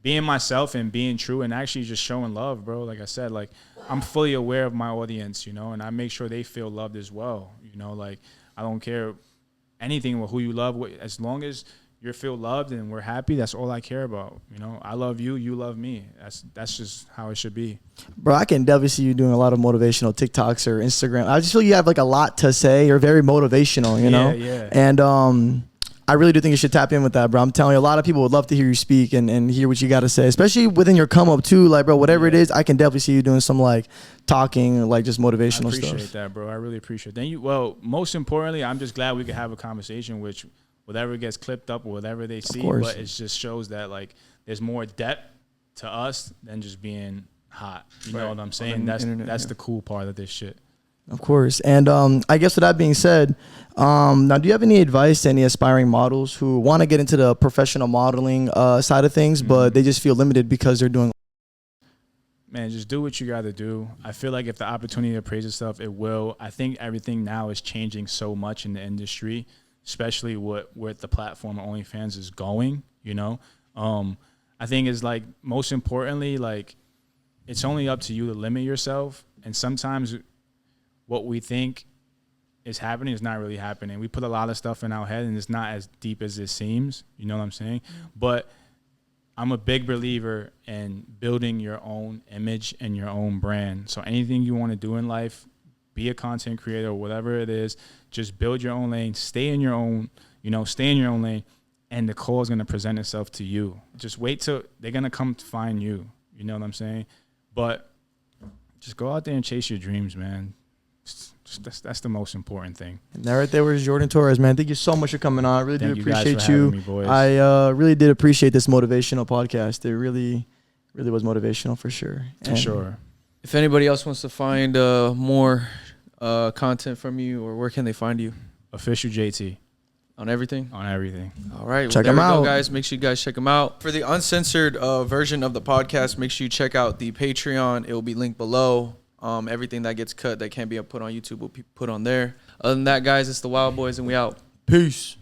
being myself and being true and actually just showing love, bro. Like I said, like I'm fully aware of my audience, you know, and I make sure they feel loved as well. You know, like I don't care anything with who you love. As long as you feel loved and we're happy, that's all I care about. You know, I love you, you love me. That's just how it should be. Bro, I can definitely see you doing a lot of motivational TikToks or Instagram. I just feel you have like a lot to say. You're very motivational, you know? Yeah. And I really do think you should tap in with that, bro. I'm telling you, a lot of people would love to hear you speak and hear what you got to say, especially within your come up too. Like, bro, whatever it is, I can definitely see you doing some like talking, like just motivational stuff. I appreciate that, bro. I really appreciate that. Well, most importantly, I'm just glad we could have a conversation, which whatever gets clipped up or whatever they see, but it just shows that like there's more depth to us than just being hot. You know what I'm saying? That's the cool part of this shit. Of course. And I guess with that being said, now do you have any advice to any aspiring models who want to get into the professional modeling side of things, but they just feel limited because they're doing? Man, just do what you got to do. I feel like if the opportunity to praise itself, it will. I think everything now is changing so much in the industry, especially where the platform of OnlyFans is going, you know? I think it's like, most importantly, like it's only up to you to limit yourself. And sometimes what we think is happening is not really happening. We put a lot of stuff in our head, and it's not as deep as it seems. You know what I'm saying? But I'm a big believer in building your own image and your own brand. So anything you want to do in life, be a content creator or whatever it is, just build your own lane, stay in your own lane, and the call is going to present itself to you. Just wait till they're going to come to find you. You know what I'm saying? But just go out there and chase your dreams, man. That's the most important thing. And that right there was Jordan Torres, man. Thank you so much for coming on. I really do appreciate guys for having me, boys. I really did appreciate this motivational podcast. It really, really was motivational for sure. For sure. If anybody else wants to find more content from you, or where can they find you? Official JT. On everything? On everything. All right. Well, check there them we out. go, guys. Make sure you guys check them out. For the uncensored version of the podcast, make sure you check out the Patreon. It will be linked below. Everything that gets cut that can't be put on YouTube will be put on there. Other than that, guys, it's the Wild Boys, and we out. Peace.